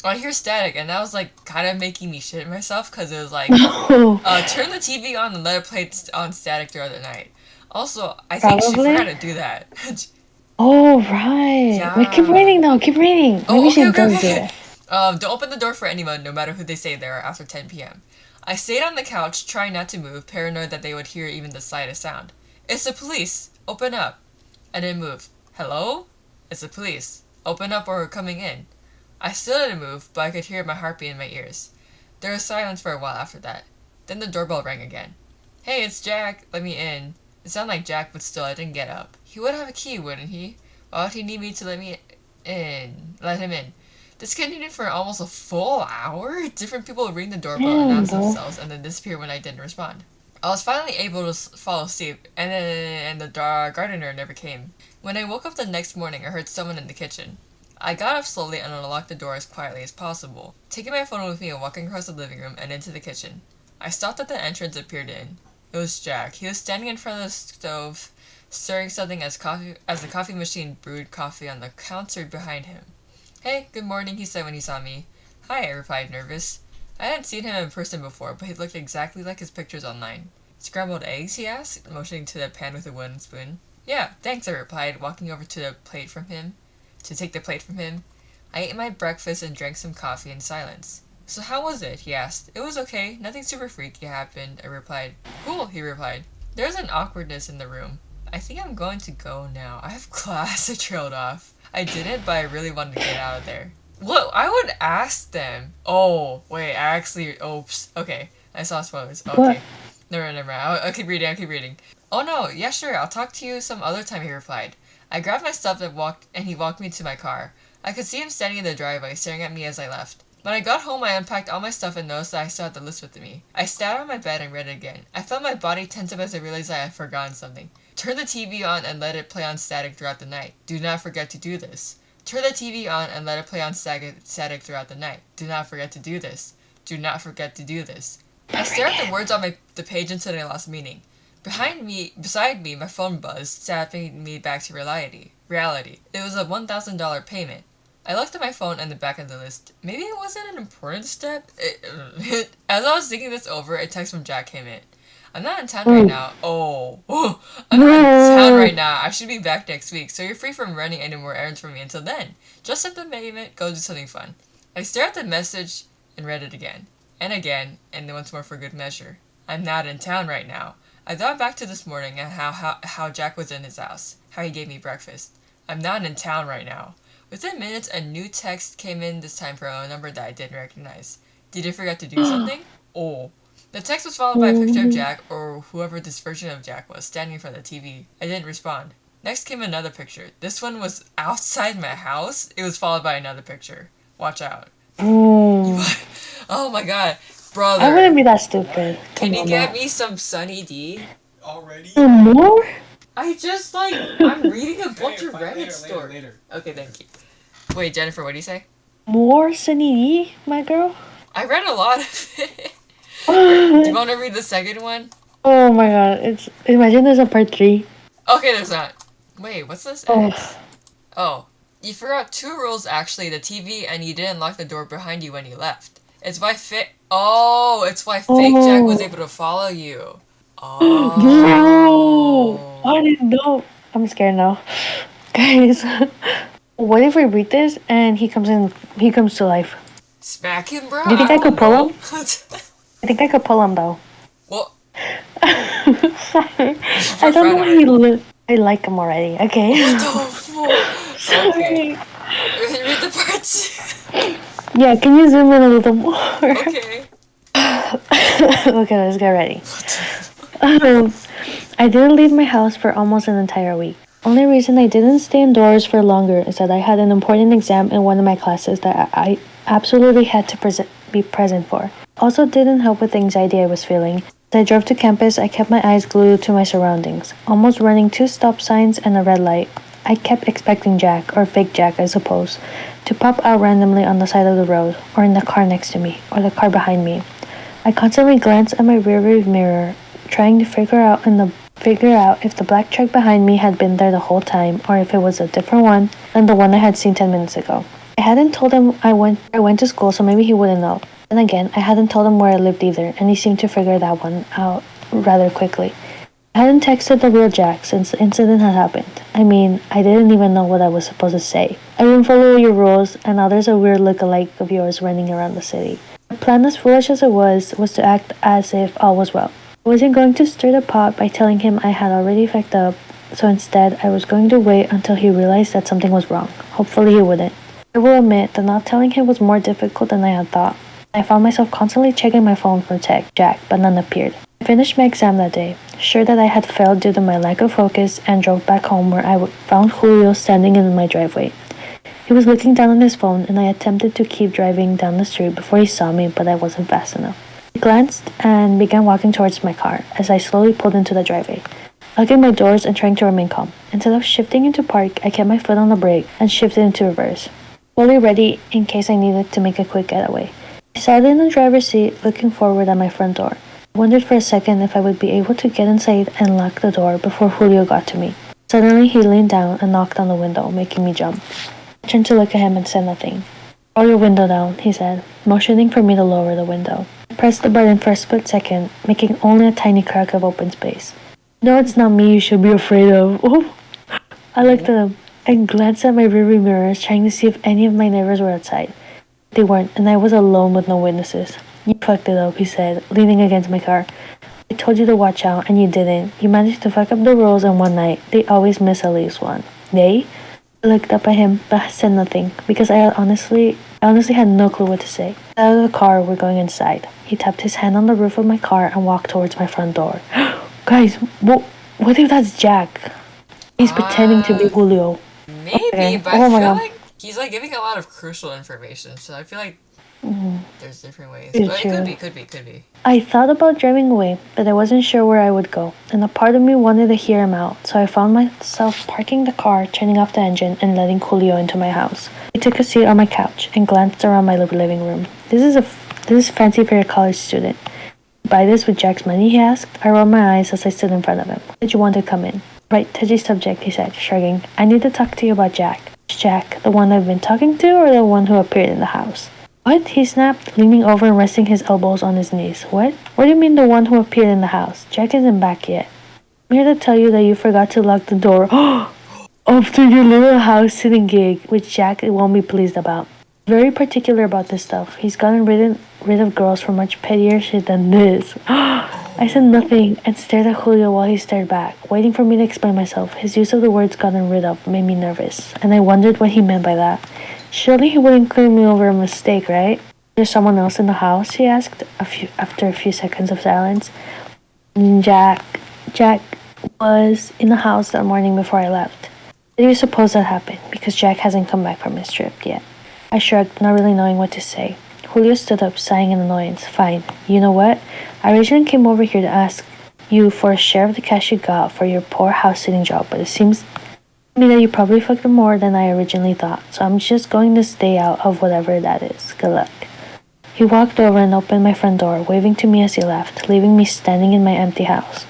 I hear static, and that was like kind of making me shit myself, because it was like, turn the TV on and let it play on static throughout the night. Also, I think she forgot to do that. Oh, right. Yeah. Wait, keep reading though, keep reading. Maybe she does it. Don't open the door for anyone, no matter who they say they are, after 10 p.m. I stayed on the couch, trying not to move, paranoid that they would hear even the slightest sound. It's the police! Open up! I didn't move. Hello? It's the police. Open up or we're coming in. I still didn't move, but I could hear my heartbeat in my ears. There was silence for a while after that. Then the doorbell rang again. Hey, it's Jack. Let me in. It sounded like Jack, but still I didn't get up. He would have a key, wouldn't he? Why would he need me to let him in? This continued for almost a full hour. Different people would ring the doorbell, announce themselves, and then disappear when I didn't respond. I was finally able to fall asleep, and the gardener never came. When I woke up the next morning, I heard someone in the kitchen. I got up slowly and unlocked the door as quietly as possible, taking my phone with me and walking across the living room and into the kitchen. I stopped at the entrance and peered in. It was Jack. He was standing in front of the stove, stirring something as the coffee machine brewed coffee on the counter behind him. Hey, good morning, he said when he saw me. Hi, I replied, nervous. I hadn't seen him in person before, but he looked exactly like his pictures online. Scrambled eggs, he asked, motioning to the pan with a wooden spoon. Yeah, thanks, I replied, walking over to take the plate from him. I ate my breakfast and drank some coffee in silence. So how was it? He asked. It was okay. Nothing super freaky happened, I replied. Cool, he replied. There was an awkwardness in the room. I think I'm going to go now. I have class, I trailed off. I didn't, but I really wanted to get out of there. What? I would ask them. Oh, wait, oops. Okay, I saw spoilers. Okay. What? Never mind. I'll keep reading. Oh no, yeah sure, I'll talk to you some other time, he replied. I grabbed my stuff and he walked me to my car. I could see him standing in the driveway, staring at me as I left. When I got home, I unpacked all my stuff and noticed that I still had the list with me. I sat on my bed and read it again. I felt my body tense up as I realized I had forgotten something. Turn the TV on and let it play on static throughout the night. Do not forget to do this. Turn the TV on and let it play on static throughout the night. Do not forget to do this. Do not forget to do this. I stare at the words on the page until they lost meaning. Beside me, my phone buzzed, snapping me back to reality. It was a $1,000 payment. I looked at my phone and the back of the list. Maybe it wasn't an important step? As I was thinking this over, a text from Jack came in. I'm not in town right now. I'm not in town right now. I should be back next week, so you're free from running any more errands for me until then. Just at the payment, go do something fun. I stared at the message and read it again, and then once more for good measure. I'm not in town right now. I thought back to this morning and how Jack was in his house, how he gave me breakfast. I'm not in town right now. Within minutes, a new text came in, this time from a number that I didn't recognize. Did you forget to do something? Oh. The text was followed by a picture of Jack, or whoever this version of Jack was, standing in front of the TV. I didn't respond. Next came another picture. This one was outside my house. It was followed by another picture. Watch out. Oh my god. Brother. I wouldn't be that stupid. Can you get me some Sunny D? Already? More? I'm reading a bunch of Reddit stories. Later. Okay, thank you. Wait, Jennifer, what do you say? More Sunny D, my girl? I read a lot of it. Do you want to read the second one? Oh my god, imagine there's a part 3. Okay, there's not. Wait, what's this? Oh, you forgot 2 rules actually, the TV, and you didn't lock the door behind you when you left. It's why fake Jack was able to follow you. Oh. Bro, I didn't know. I'm scared now. Guys, what if we read this and he comes to life? Smack him, bro? Do you think I could pull him? him? I think I could pull him though. Well, Sorry. I don't know why he I like him already, okay? Okay. Read the parts. Yeah, can you zoom in a little more? Okay. Okay, let's get ready. I didn't leave my house for almost an entire week. Only reason I didn't stay indoors for longer is that I had an important exam in one of my classes that I absolutely had to be present for. Also didn't help with the anxiety I was feeling. As I drove to campus, I kept my eyes glued to my surroundings, almost running 2 stop signs and a red light. I kept expecting Jack, or fake Jack I suppose, to pop out randomly on the side of the road, or in the car next to me, or the car behind me. I constantly glanced at my rearview mirror, trying to figure out if the black truck behind me had been there the whole time, or if it was a different one than the one I had seen 10 minutes ago. I hadn't told him I went to school, so maybe he wouldn't know. And again, I hadn't told him where I lived either, and he seemed to figure that one out rather quickly. I hadn't texted the real Jack since the incident had happened. I mean, I didn't even know what I was supposed to say. I didn't follow your rules, and now there's a weird look-alike of yours running around the city. My plan, as foolish as it was to act as if all was well. I wasn't going to stir the pot by telling him I had already fucked up, so instead I was going to wait until he realized that something was wrong. Hopefully he wouldn't. I will admit that not telling him was more difficult than I had thought. I found myself constantly checking my phone for Jack, but none appeared. I finished my exam that day, sure that I had failed due to my lack of focus, and drove back home where I found Julio standing in my driveway. He was looking down on his phone, and I attempted to keep driving down the street before he saw me, but I wasn't fast enough. He glanced and began walking towards my car as I slowly pulled into the driveway, locking my doors and trying to remain calm. Instead of shifting into park, I kept my foot on the brake and shifted into reverse, fully ready in case I needed to make a quick getaway. I sat in the driver's seat, looking forward at my front door. I wondered for a second if I would be able to get inside and lock the door before Julio got to me. Suddenly, he leaned down and knocked on the window, making me jump. I turned to look at him and said nothing. "Roll your window down," he said, motioning for me to lower the window. I pressed the button for a split second, making only a tiny crack of open space. "No, it's not me you should be afraid of." Oh. I looked at him and glanced at my rearview mirrors, trying to see if any of my neighbors were outside. They weren't, and I was alone with no witnesses. "You fucked it up," he said, leaning against my car. "I told you to watch out, and you didn't. You managed to fuck up the rules in one night. They always miss at least one." "They?" I looked up at him, but said nothing, because I honestly had no clue what to say. Out of the car, we're going inside. He tapped his hand on the roof of my car and walked towards my front door. Guys, what if that's Jack? He's pretending to be Julio. Maybe, Okay. but Oh I my feel God. like he's like giving a lot of crucial information, so I feel like there's different ways. It's But true. it could be. I thought about driving away, but I wasn't sure where I would go, and a part of me wanted to hear him out, so I found myself parking the car, turning off the engine, and letting Julio into my house. I took a seat on my couch and glanced around my living room. This is fancy for a college student. Buy this with Jack's money, he asked. I rolled my eyes as I stood in front of him. Did you want to come in? Right, touchy subject, he said, shrugging. I need to talk to you about Jack. Jack, the one I've been talking to, or the one who appeared in the house? What? He snapped, leaning over and resting his elbows on his knees. What? What do you mean the one who appeared in the house? Jack isn't back yet. I'm here to tell you that you forgot to lock the door after your little house sitting gig, which Jack won't be pleased about. Very particular about this stuff. He's gotten rid of girls for much pettier shit than this. I said nothing and stared at Julio while he stared back, waiting for me to explain myself. His use of the words gotten rid of made me nervous, and I wondered what he meant by that. Surely he wouldn't clear me over a mistake, right? There's someone else in the house, he asked, after a few seconds of silence. Jack was in the house that morning before I left. How do you suppose that happened? Because Jack hasn't come back from his trip yet. I shrugged, not really knowing what to say. Julio stood up, sighing in annoyance. Fine. You know what? I originally came over here to ask you for a share of the cash you got for your poor house-sitting job, but it seems to me that you probably fucked up more than I originally thought, so I'm just going to stay out of whatever that is. Good luck. He walked over and opened my front door, waving to me as he left, leaving me standing in my empty house.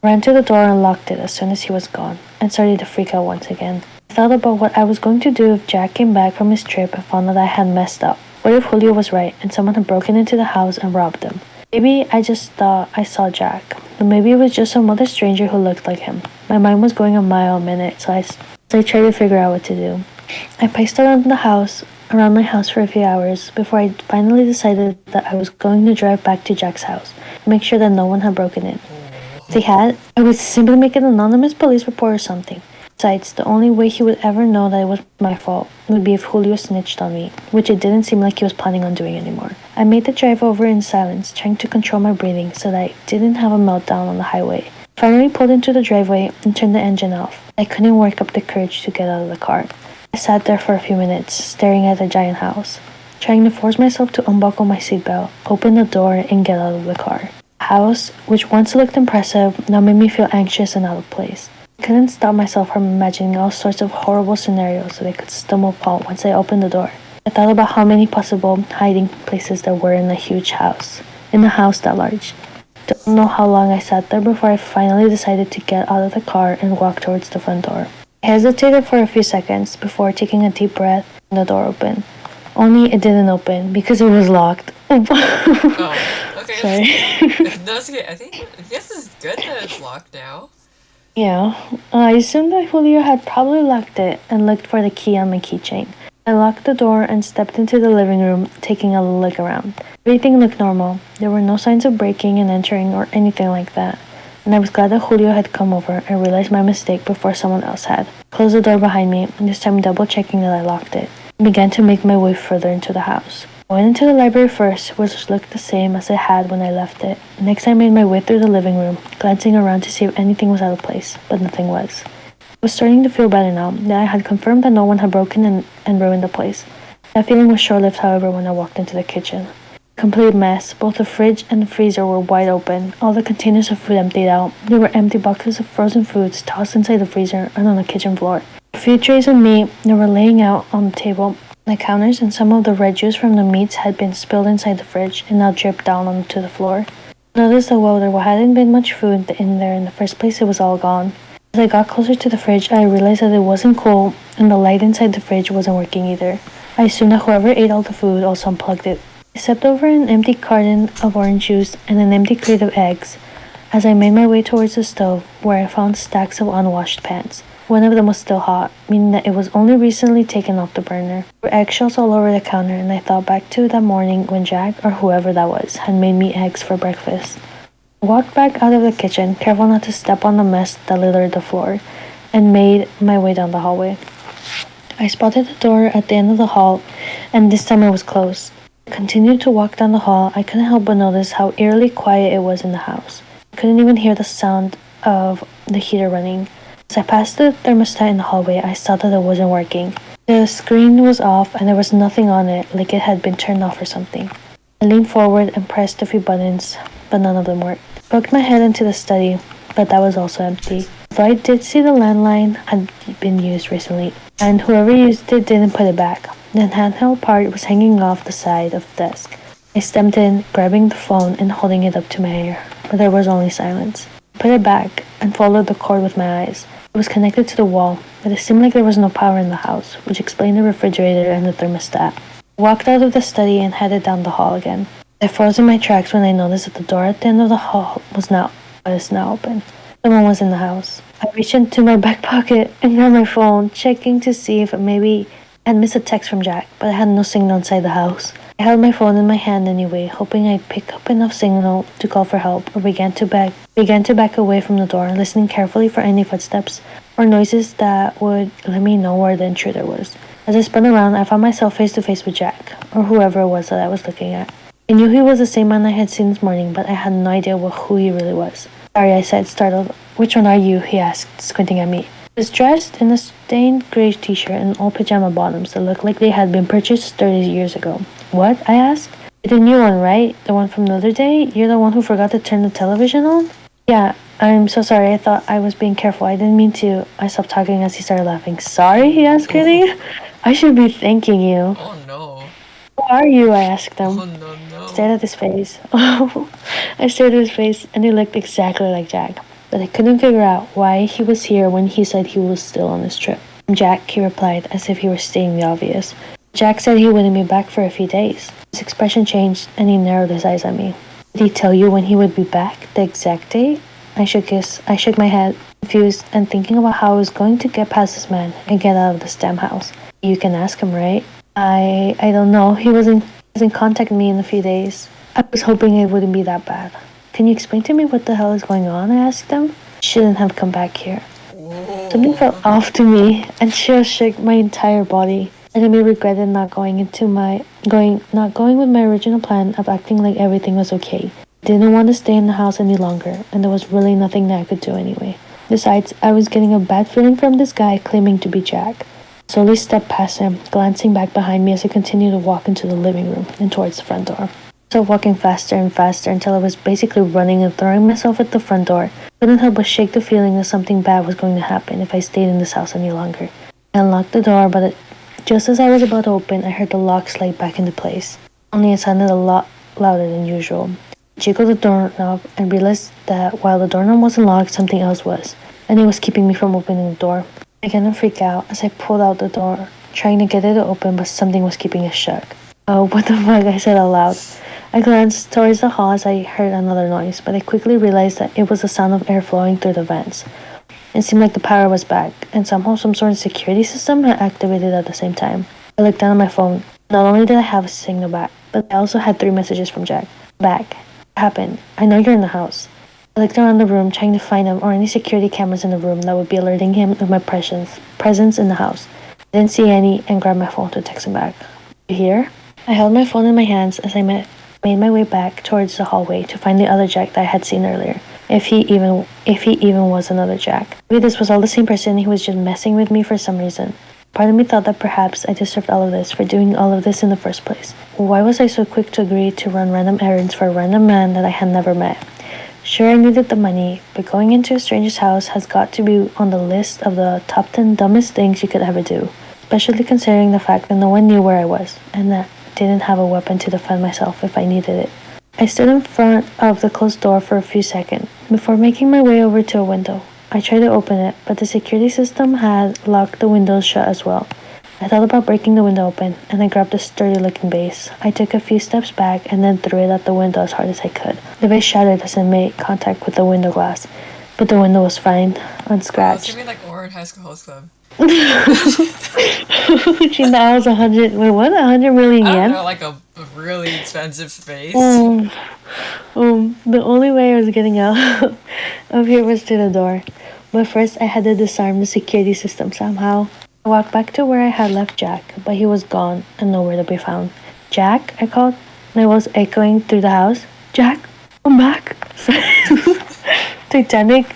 I ran to the door and locked it as soon as he was gone, and started to freak out once again. I thought about what I was going to do if Jack came back from his trip and found that I had messed up. What if Julio was right and someone had broken into the house and robbed him? Maybe I just thought I saw Jack, but maybe it was just some other stranger who looked like him. My mind was going a mile a minute, so I tried to figure out what to do. I paced around my house for a few hours before I finally decided that I was going to drive back to Jack's house and make sure that no one had broken in. If they had, I would simply make an anonymous police report or something. Besides, the only way he would ever know that it was my fault would be if Julio snitched on me, which it didn't seem like he was planning on doing anymore. I made the drive over in silence, trying to control my breathing so that I didn't have a meltdown on the highway. Finally pulled into the driveway and turned the engine off. I couldn't work up the courage to get out of the car. I sat there for a few minutes, staring at the giant house, trying to force myself to unbuckle my seatbelt, open the door, and get out of the car. The house, which once looked impressive, now made me feel anxious and out of place. I couldn't stop myself from imagining all sorts of horrible scenarios that I could stumble upon once I opened the door. I thought about how many possible hiding places there were in a house that large. Don't know how long I sat there before I finally decided to get out of the car and walk towards the front door. I hesitated for a few seconds before taking a deep breath and the door opened. Only it didn't open because it was locked. Oh, okay. Sorry. That's okay. I guess it's good that it's locked now. Yeah, I assumed that Julio had probably locked it and looked for the key on my keychain. I locked the door and stepped into the living room, taking a look around. Everything looked normal. There were no signs of breaking and entering or anything like that. And I was glad that Julio had come over and realized my mistake before someone else had. I closed the door behind me, this time double-checking that I locked it, and began to make my way further into the house. I went into the library first, which looked the same as it had when I left it. Next, I made my way through the living room, glancing around to see if anything was out of place, but nothing was. I was starting to feel better now that I had confirmed that no one had broken in and ruined the place. That feeling was short-lived, however, when I walked into the kitchen. A complete mess. Both the fridge and the freezer were wide open, all the containers of food emptied out. There were empty boxes of frozen foods tossed inside the freezer and on the kitchen floor. A few trays of meat that were laying out on the table. The counters and some of the red juice from the meats had been spilled inside the fridge and now dripped down onto the floor. I noticed that while there hadn't been much food in there in the first place, it was all gone. As I got closer to the fridge, I realized that it wasn't cool and the light inside the fridge wasn't working either. I assumed that whoever ate all the food also unplugged it. I stepped over an empty carton of orange juice and an empty crate of eggs as I made my way towards the stove, where I found stacks of unwashed pans. One of them was still hot, meaning that it was only recently taken off the burner. There were eggshells all over the counter, and I thought back to that morning when Jack, or whoever that was, had made me eggs for breakfast. I walked back out of the kitchen, careful not to step on the mess that littered the floor, and made my way down the hallway. I spotted the door at the end of the hall, and this time it was closed. I continued to walk down the hall. I couldn't help but notice how eerily quiet it was in the house. I couldn't even hear the sound of the heater running. As I passed the thermostat in the hallway, I saw that it wasn't working. The screen was off and there was nothing on it, like it had been turned off or something. I leaned forward and pressed a few buttons, but none of them worked. I poked my head into the study, but that was also empty. Though I did see the landline had been used recently, and whoever used it didn't put it back. The handheld part was hanging off the side of the desk. I stepped in, grabbing the phone and holding it up to my ear, but there was only silence. I put it back and followed the cord with my eyes. It was connected to the wall, but it seemed like there was no power in the house, which explained the refrigerator and the thermostat. I walked out of the study and headed down the hall again. I froze in my tracks when I noticed that the door at the end of the hall was now open. Someone was in the house. I reached into my back pocket and grabbed my phone, checking to see if maybe I had missed a text from Jack, but I had no signal inside the house. I held my phone in my hand anyway, hoping I'd pick up enough signal to call for help, or began to back away from the door, listening carefully for any footsteps or noises that would let me know where the intruder was. As I spun around, I found myself face to face with Jack, or whoever it was that I was looking at. I knew he was the same man I had seen this morning, but I had no idea who he really was. Sorry, I said, startled. Which one are you? He asked, squinting at me. He was dressed in a stained gray t-shirt and old pajama bottoms that looked like they had been purchased 30 years ago. What? I asked. You're the new one, right? The one from the other day? You're the one who forgot to turn the television on? Yeah, I'm so sorry. I thought I was being careful. I didn't mean to. I stopped talking as he started laughing. Sorry? He asked, really? I should be thanking you. Oh no. Who are you? I asked him. Oh no, no. I stared at his face. I stared at his face, and he looked exactly like Jack. But I couldn't figure out why he was here when he said he was still on his trip. Jack, he replied, as if he were stating the obvious. Jack said he wouldn't be back for a few days. His expression changed, and he narrowed his eyes at me. Did he tell you when he would be back? The exact date? I shook my head, confused, and thinking about how I was going to get past this man and get out of this damn house. You can ask him, right? I don't know. He wasn't contacting me in a few days. I was hoping it wouldn't be that bad. Can you explain to me what the hell is going on? I asked him. Shouldn't have come back here. Whoa. Something felt off to me, and chills shook my entire body. And it made me regretted not going with my original plan of acting like everything was okay. I didn't want to stay in the house any longer, and there was really nothing that I could do anyway. Besides, I was getting a bad feeling from this guy claiming to be Jack. I slowly stepped past him, glancing back behind me as I continued to walk into the living room and towards the front door. I was walking faster and faster until I was basically running and throwing myself at the front door. I couldn't help but shake the feeling that something bad was going to happen if I stayed in this house any longer. I unlocked the door, but just as I was about to open, I heard the lock slide back into place. Only it sounded a lot louder than usual. I jiggled the doorknob and realized that while the doorknob wasn't locked, something else was, and it was keeping me from opening the door. I began to freak out as I pulled out the door, trying to get it to open, but something was keeping it shut. Oh, what the fuck, I said out loud. I glanced towards the hall as I heard another noise, but I quickly realized that it was the sound of air flowing through the vents. It seemed like the power was back, and somehow some sort of security system had activated at the same time. I looked down at my phone. Not only did I have a signal back, but I also had 3 messages from Jack. Back. What happened? I know you're in the house. I looked around the room, trying to find him or any security cameras in the room that would be alerting him of my presence in the house. I didn't see any and grabbed my phone to text him back. You here? I held my phone in my hands as I made my way back towards the hallway to find the other Jack that I had seen earlier. If he even was another Jack. Maybe this was all the same person who was just messing with me for some reason. Part of me thought that perhaps I deserved all of this for doing all of this in the first place. Why was I so quick to agree to run random errands for a random man that I had never met? Sure, I needed the money, but going into a stranger's house has got to be on the list of the top 10 dumbest things you could ever do, especially considering the fact that no one knew where I was, and that I didn't have a weapon to defend myself if I needed it. I stood in front of the closed door for a few seconds before making my way over to a window. I tried to open it, but the security system had locked the windows shut as well. I thought about breaking the window open, and I grabbed a sturdy-looking vase. I took a few steps back and then threw it at the window as hard as I could. The vase shattered as it made contact with the window glass, but the window was fine, unscratched. It's gonna be like Orange High School Host Club. She now has 100. Wait, what? 100 million I yen? don't know, like a really expensive space. The only way I was getting out of here was through the door. But first, I had to disarm the security system somehow. I walked back to where I had left Jack, but he was gone and nowhere to be found. Jack, I called, and I was echoing through the house. Jack, come back. Titanic.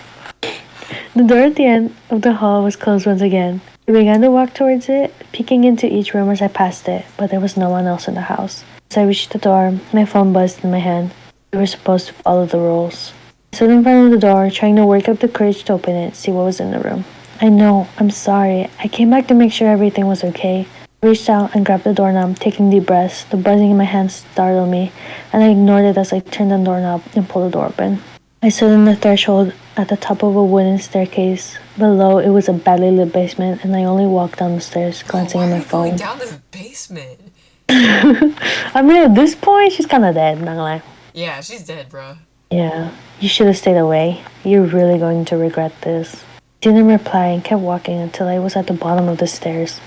The door at the end of the hall was closed once again. I began to walk towards it, peeking into each room as I passed it, but there was no one else in the house. As I reached the door, my phone buzzed in my hand. We were supposed to follow the rules. I stood in front of the door, trying to work up the courage to open it, see what was in the room. I know, I'm sorry. I came back to make sure everything was okay. I reached out and grabbed the doorknob, taking deep breaths. The buzzing in my hand startled me, and I ignored it as I turned the doorknob and pulled the door open. I stood on the threshold at the top of a wooden staircase. Below, it was a badly lit basement, and I only walked down the stairs, glancing at my phone. Why are you going down this basement? I mean, at this point, she's kind of dead, not gonna lie. Yeah, she's dead, bro. Yeah, you should have stayed away. You're really going to regret this. I didn't reply and kept walking until I was at the bottom of the stairs.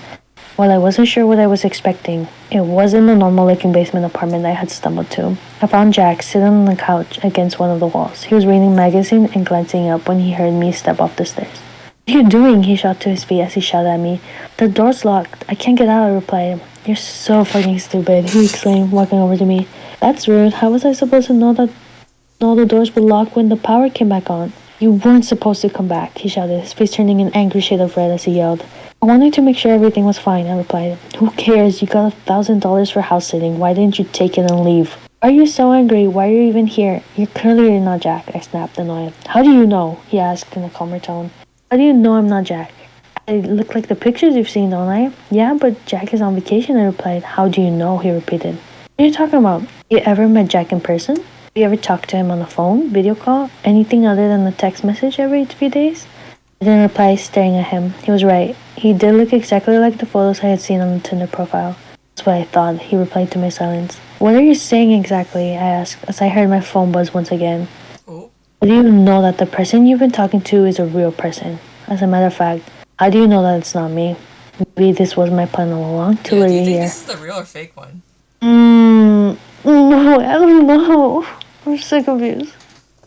While I wasn't sure what I was expecting, it wasn't the normal-looking basement apartment I had stumbled to. I found Jack sitting on the couch against one of the walls. He was reading a magazine and glancing up when he heard me step off the stairs. "What are you doing?" He shot to his feet as he shouted at me. "The door's locked. I can't get out," I replied. "You're so fucking stupid," he exclaimed, walking over to me. "That's rude. How was I supposed to know that all the doors were locked when the power came back on?" "You weren't supposed to come back," he shouted, his face turning an angry shade of red as he yelled. "I wanted to make sure everything was fine," I replied. "Who cares? You got $1,000 for house sitting. Why didn't you take it and leave?" "Are you so angry? Why are you even here? You're clearly not Jack," I snapped, annoyed. "How do you know?" he asked in a calmer tone. "How do you know I'm not Jack? I look like the pictures you've seen, don't I?" "Yeah, but Jack is on vacation," I replied. "How do you know?" he repeated. "What are you talking about? You ever met Jack in person? Have you ever talked to him on the phone, video call, anything other than a text message every few days?" I didn't reply, staring at him. He was right. He did look exactly like the photos I had seen on the Tinder profile. "That's what I thought," he replied to my silence. "What are you saying exactly?" I asked as I heard my phone buzz once again. Oh. "How do you know that the person you've been talking to is a real person? As a matter of fact, how do you know that it's not me? Maybe this was my plan all along to lure Do you you think here." this is the real or fake one? No, I don't know. I'm so confused.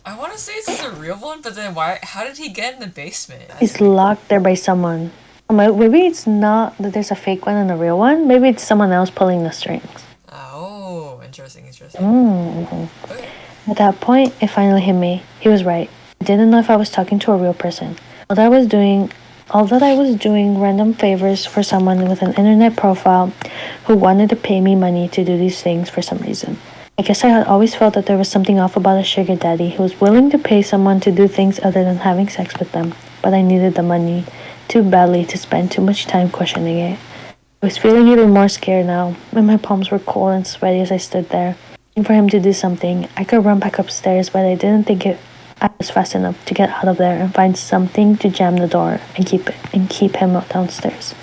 I want to say this is a real one, but then why? How did he get in the basement? It's locked there by someone. Maybe it's not that there's a fake one and a real one. Maybe it's someone else pulling the strings. Oh, interesting. Mm-hmm. Okay. At that point, it finally hit me. He was right. I didn't know if I was talking to a real person. All that I was doing random favors for someone with an internet profile who wanted to pay me money to do these things for some reason. I guess I had always felt that there was something off about a sugar daddy who was willing to pay someone to do things other than having sex with them, but I needed the money too badly to spend too much time questioning it. I was feeling even more scared now, and my palms were cold and sweaty as I stood there, waiting for him to do something. I could run back upstairs, but I didn't think I was fast enough to get out of there and find something to jam the door and keep him downstairs.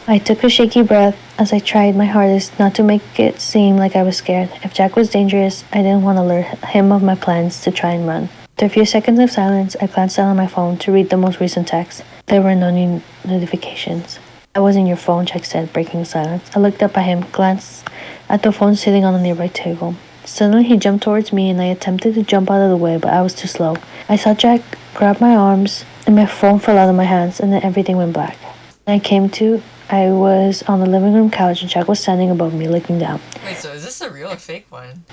I took a shaky breath as I tried my hardest not to make it seem like I was scared. If Jack was dangerous, I didn't want to alert him of my plans to try and run. After a few seconds of silence, I glanced down on my phone to read the most recent text. There were no new notifications. "That wasn't your phone," Jack said, breaking the silence. I looked up at him, glanced at the phone sitting on a nearby table. Suddenly, he jumped towards me, and I attempted to jump out of the way, but I was too slow. I saw Jack grab my arms, and my phone fell out of my hands, and then everything went black. When I came to, I was on the living room couch, and Jack was standing above me, looking down. Wait, so is this a real or fake one?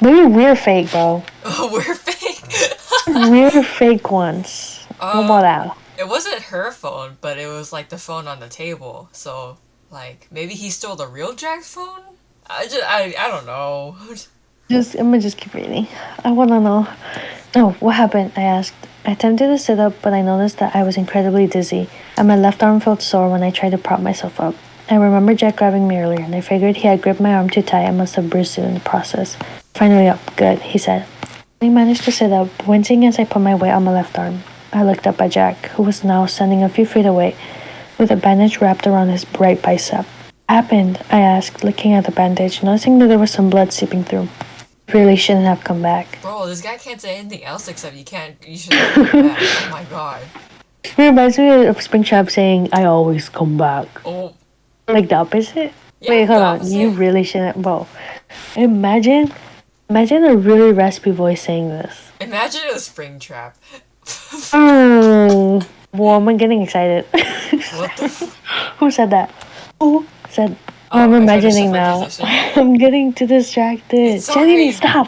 Maybe we're fake, bro. Oh, we're fake. We're fake ones. What about that? It wasn't her phone, but it was like the phone on the table. So, like, maybe he stole the real Jack's phone? I don't know. I'm gonna just keep reading. I wanna know. "Oh, what happened?" I asked. I attempted to sit up, but I noticed that I was incredibly dizzy, and my left arm felt sore when I tried to prop myself up. I remembered Jack grabbing me earlier, and I figured he had gripped my arm too tight and must have bruised it in the process. "Finally up. Good," he said. I managed to sit up, wincing as I put my weight on my left arm. I looked up at Jack, who was now standing a few feet away, with a bandage wrapped around his right bicep. "What happened?" I asked, looking at the bandage, noticing that there was some blood seeping through. Really shouldn't have come back. Bro, this guy can't say anything else except you should come back. Oh my god. It reminds me of Springtrap saying, "I always come back." Oh. Like the opposite? Yeah, Wait, hold the on. opposite. You really shouldn't. Bro, imagine a really raspy voice saying this. Imagine it was Springtrap. Well, I'm getting excited. What the f- Who said that? Who said? Oh, I'm I tried to imagining shift my now. position. I'm getting too distracted. It's Jenny, sorry. stop!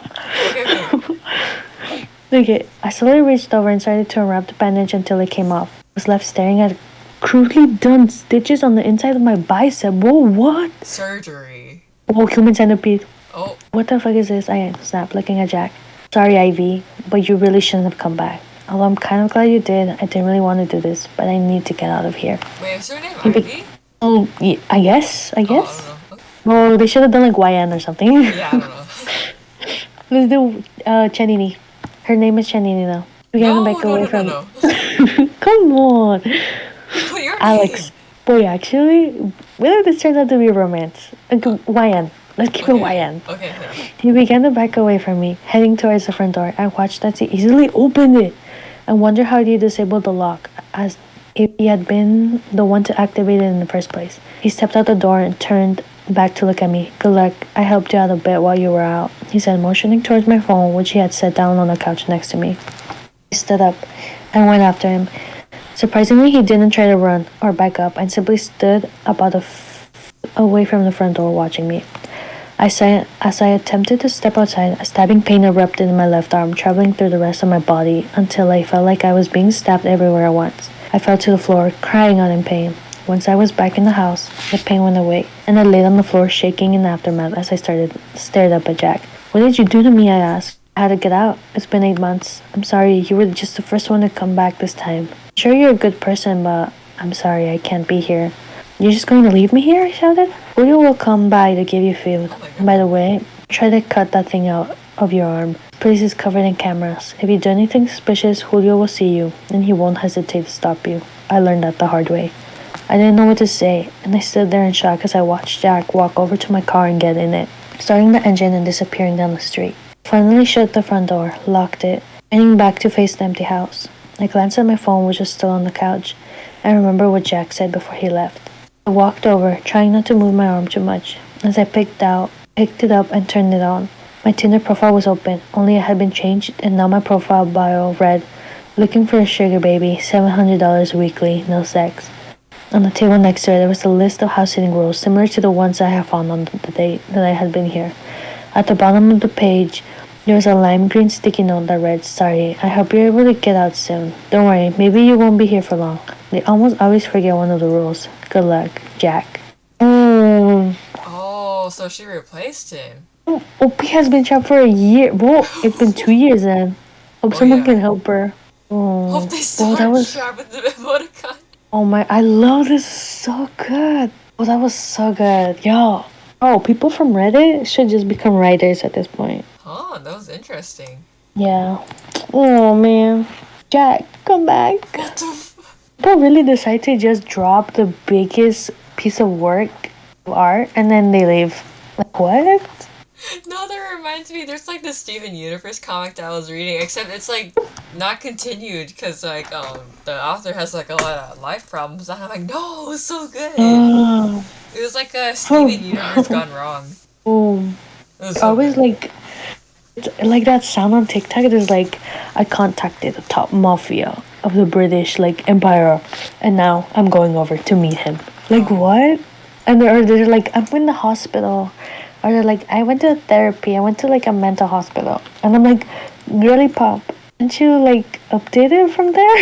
Okay. Okay, I slowly reached over and started to unwrap the bandage until it came off. I was left staring at crudely done stitches on the inside of my bicep. Whoa, what? Surgery. Oh, human centipede. Oh, What the fuck is this? I snapped, looking at Jack. Sorry, Ivy, but you really shouldn't have come back. Although I'm kind of glad you did. I didn't really want to do this, but I need to get out of here. wait, is her name He be- Ivy? Oh, I guess. Oh, I don't know. Okay. Well, they should have done like YN or something. Yeah, I don't know. Let's do Chanini. Her name is Chanini now. We No, gotta back no, away no, from no, no. Come on. Put your Alex. name. Boy, actually, what if this turns out to be a romance? YN. Let's keep it YN. Okay. He began to back away from me, heading towards the front door. I watched as he easily opened it and wondered how he disabled the lock, as if he had been the one to activate it in the first place. He stepped out the door and turned back to look at me. Good luck. I helped you out a bit while you were out, he said, motioning towards my phone, which he had set down on the couch next to me. I stood up and went after him. Surprisingly, he didn't try to run or back up and simply stood about away from the front door watching me. As I attempted to step outside, a stabbing pain erupted in my left arm, traveling through the rest of my body until I felt like I was being stabbed everywhere at once. I fell to the floor, crying out in pain. Once I was back in the house, the pain went away, and I laid on the floor shaking in aftermath as I stared up at Jack. What did you do to me? I asked. I had to get out. It's been 8 months. I'm sorry, you were just the first one to come back this time. Sure, you're a good person, but I'm sorry, I can't be here. You're just going to leave me here? I shouted. Julio will come by to give you food. And by the way, try to cut that thing out of your arm. The place is covered in cameras. If you do anything suspicious, Julio will see you, and he won't hesitate to stop you. I learned that the hard way. I didn't know what to say, and I stood there in shock as I watched Jack walk over to my car and get in it, starting the engine and disappearing down the street. Finally shut the front door, locked it, turning back to face the empty house. I glanced at my phone, which was still on the couch, and remembered what Jack said before he left. I walked over, trying not to move my arm too much, as I picked it up and turned it on. My Tinder profile was open, only it had been changed, and now my profile bio read, looking for a sugar baby, $700 weekly, no sex. On the table next to it, there was a list of house-sitting rules, similar to the ones I had found on the day that I had been here. At the bottom of the page, there was a lime green sticky note that read, sorry, I hope you're able to get out soon. Don't worry, maybe you won't be here for long. They almost always forget one of the rules. Good luck, Jack. Oh, so she replaced him. OP has been trapped for a year. Whoa, it's been 2 years then. Hope someone can help her. Hope they still trapped with the emoticon. Oh my, I love this. So good. Oh, that was so good. Yo. Oh, people from Reddit should just become writers at this point. Huh, that was interesting. Yeah. Oh man. Jack, come back. What the People really decide to just drop the biggest piece of work of art and then they leave. Like, what? No, that reminds me, there's like the Steven Universe comic that I was reading, except it's like not continued because like the author has like a lot of life problems, and I'm like, no, it was so good. It was like a Steven Universe gone wrong. It was so Always good. like, it's like that sound on TikTok. There's like, I contacted the top mafia of the British like Empire, and now I'm going over to meet him. Like what? And they're like, I'm in the hospital. Or they're like, I went to therapy. I went to like a mental hospital. And I'm like, girly pop, didn't you like update it from there?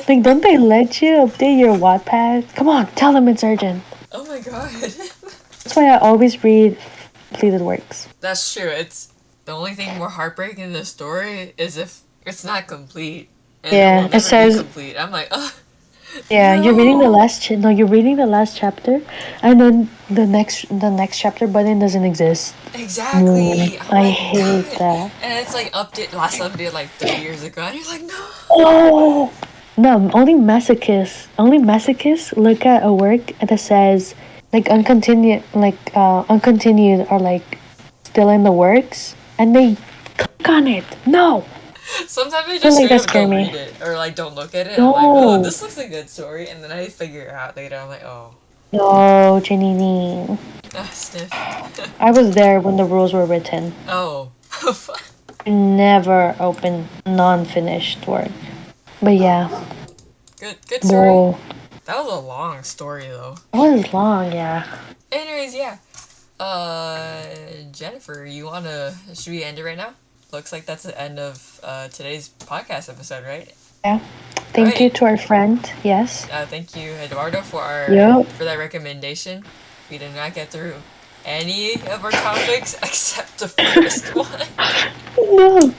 Like, don't they let you update your Wattpad? Come on, tell them it's urgent. Oh my god. That's why I always read completed works. That's true. It's the only thing more heartbreaking in the story is if it's not complete. And Yeah, it will never it says- be complete. I'm like, ugh. Yeah, No. you're reading the last you're reading the last chapter, and then the next chapter button doesn't exist. Exactly. I'm I like, hate God. that. And it's like last update like 3 years ago, and you're like, no. Oh no! Only masochists look at a work that says like uncontinued, uncontinued, or like still in the works, and they click on it. No. Sometimes I just like straight that up scare don't me. read it or like don't look at it. No. I'm like, oh, this looks a good story, and then I figure it out later. I'm like, oh, No, Janine. sniff. I was there when the rules were written. Oh, Never open non-finished work. But yeah. good story. Whoa. That was a long story though. It was long, yeah. Anyways, yeah. Jennifer, should we end it right now? Looks like that's the end of today's podcast episode, right? Yeah. Thank Alright. you to our friend. Yes. Thank you, Eduardo, for Yep. for that recommendation. we did not get through any of our topics except the first one. No,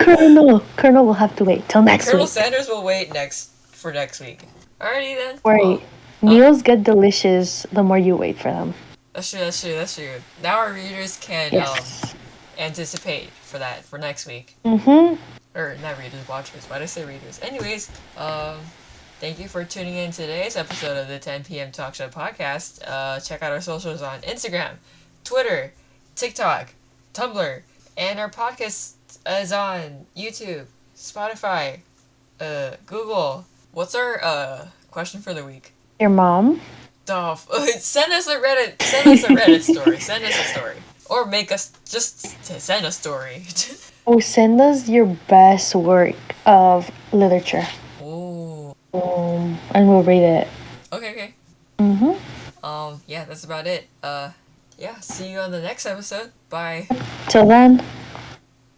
Colonel will have to wait till next Colonel week. Sanders will wait for next week. Alrighty then. Worry. Meals get delicious the more you wait for them. That's true. Now our readers can Yes. anticipate for that for next week. Mm-hmm. Or not readers, watchers. Why did I say readers? Anyways, thank you for tuning in to today's episode of the 10 p.m. Talk Show podcast. Check out our socials on Instagram, Twitter, TikTok, Tumblr, and our podcast is on YouTube, Spotify, Google. What's our question for the week? Your mom? Send us a Reddit story. Send us a story. Or make us just send a story. Oh, send us your best work of literature. Ooh. And we'll read it. Okay. Mm-hmm. Yeah, that's about it. Yeah, see you on the next episode. Bye. Till then.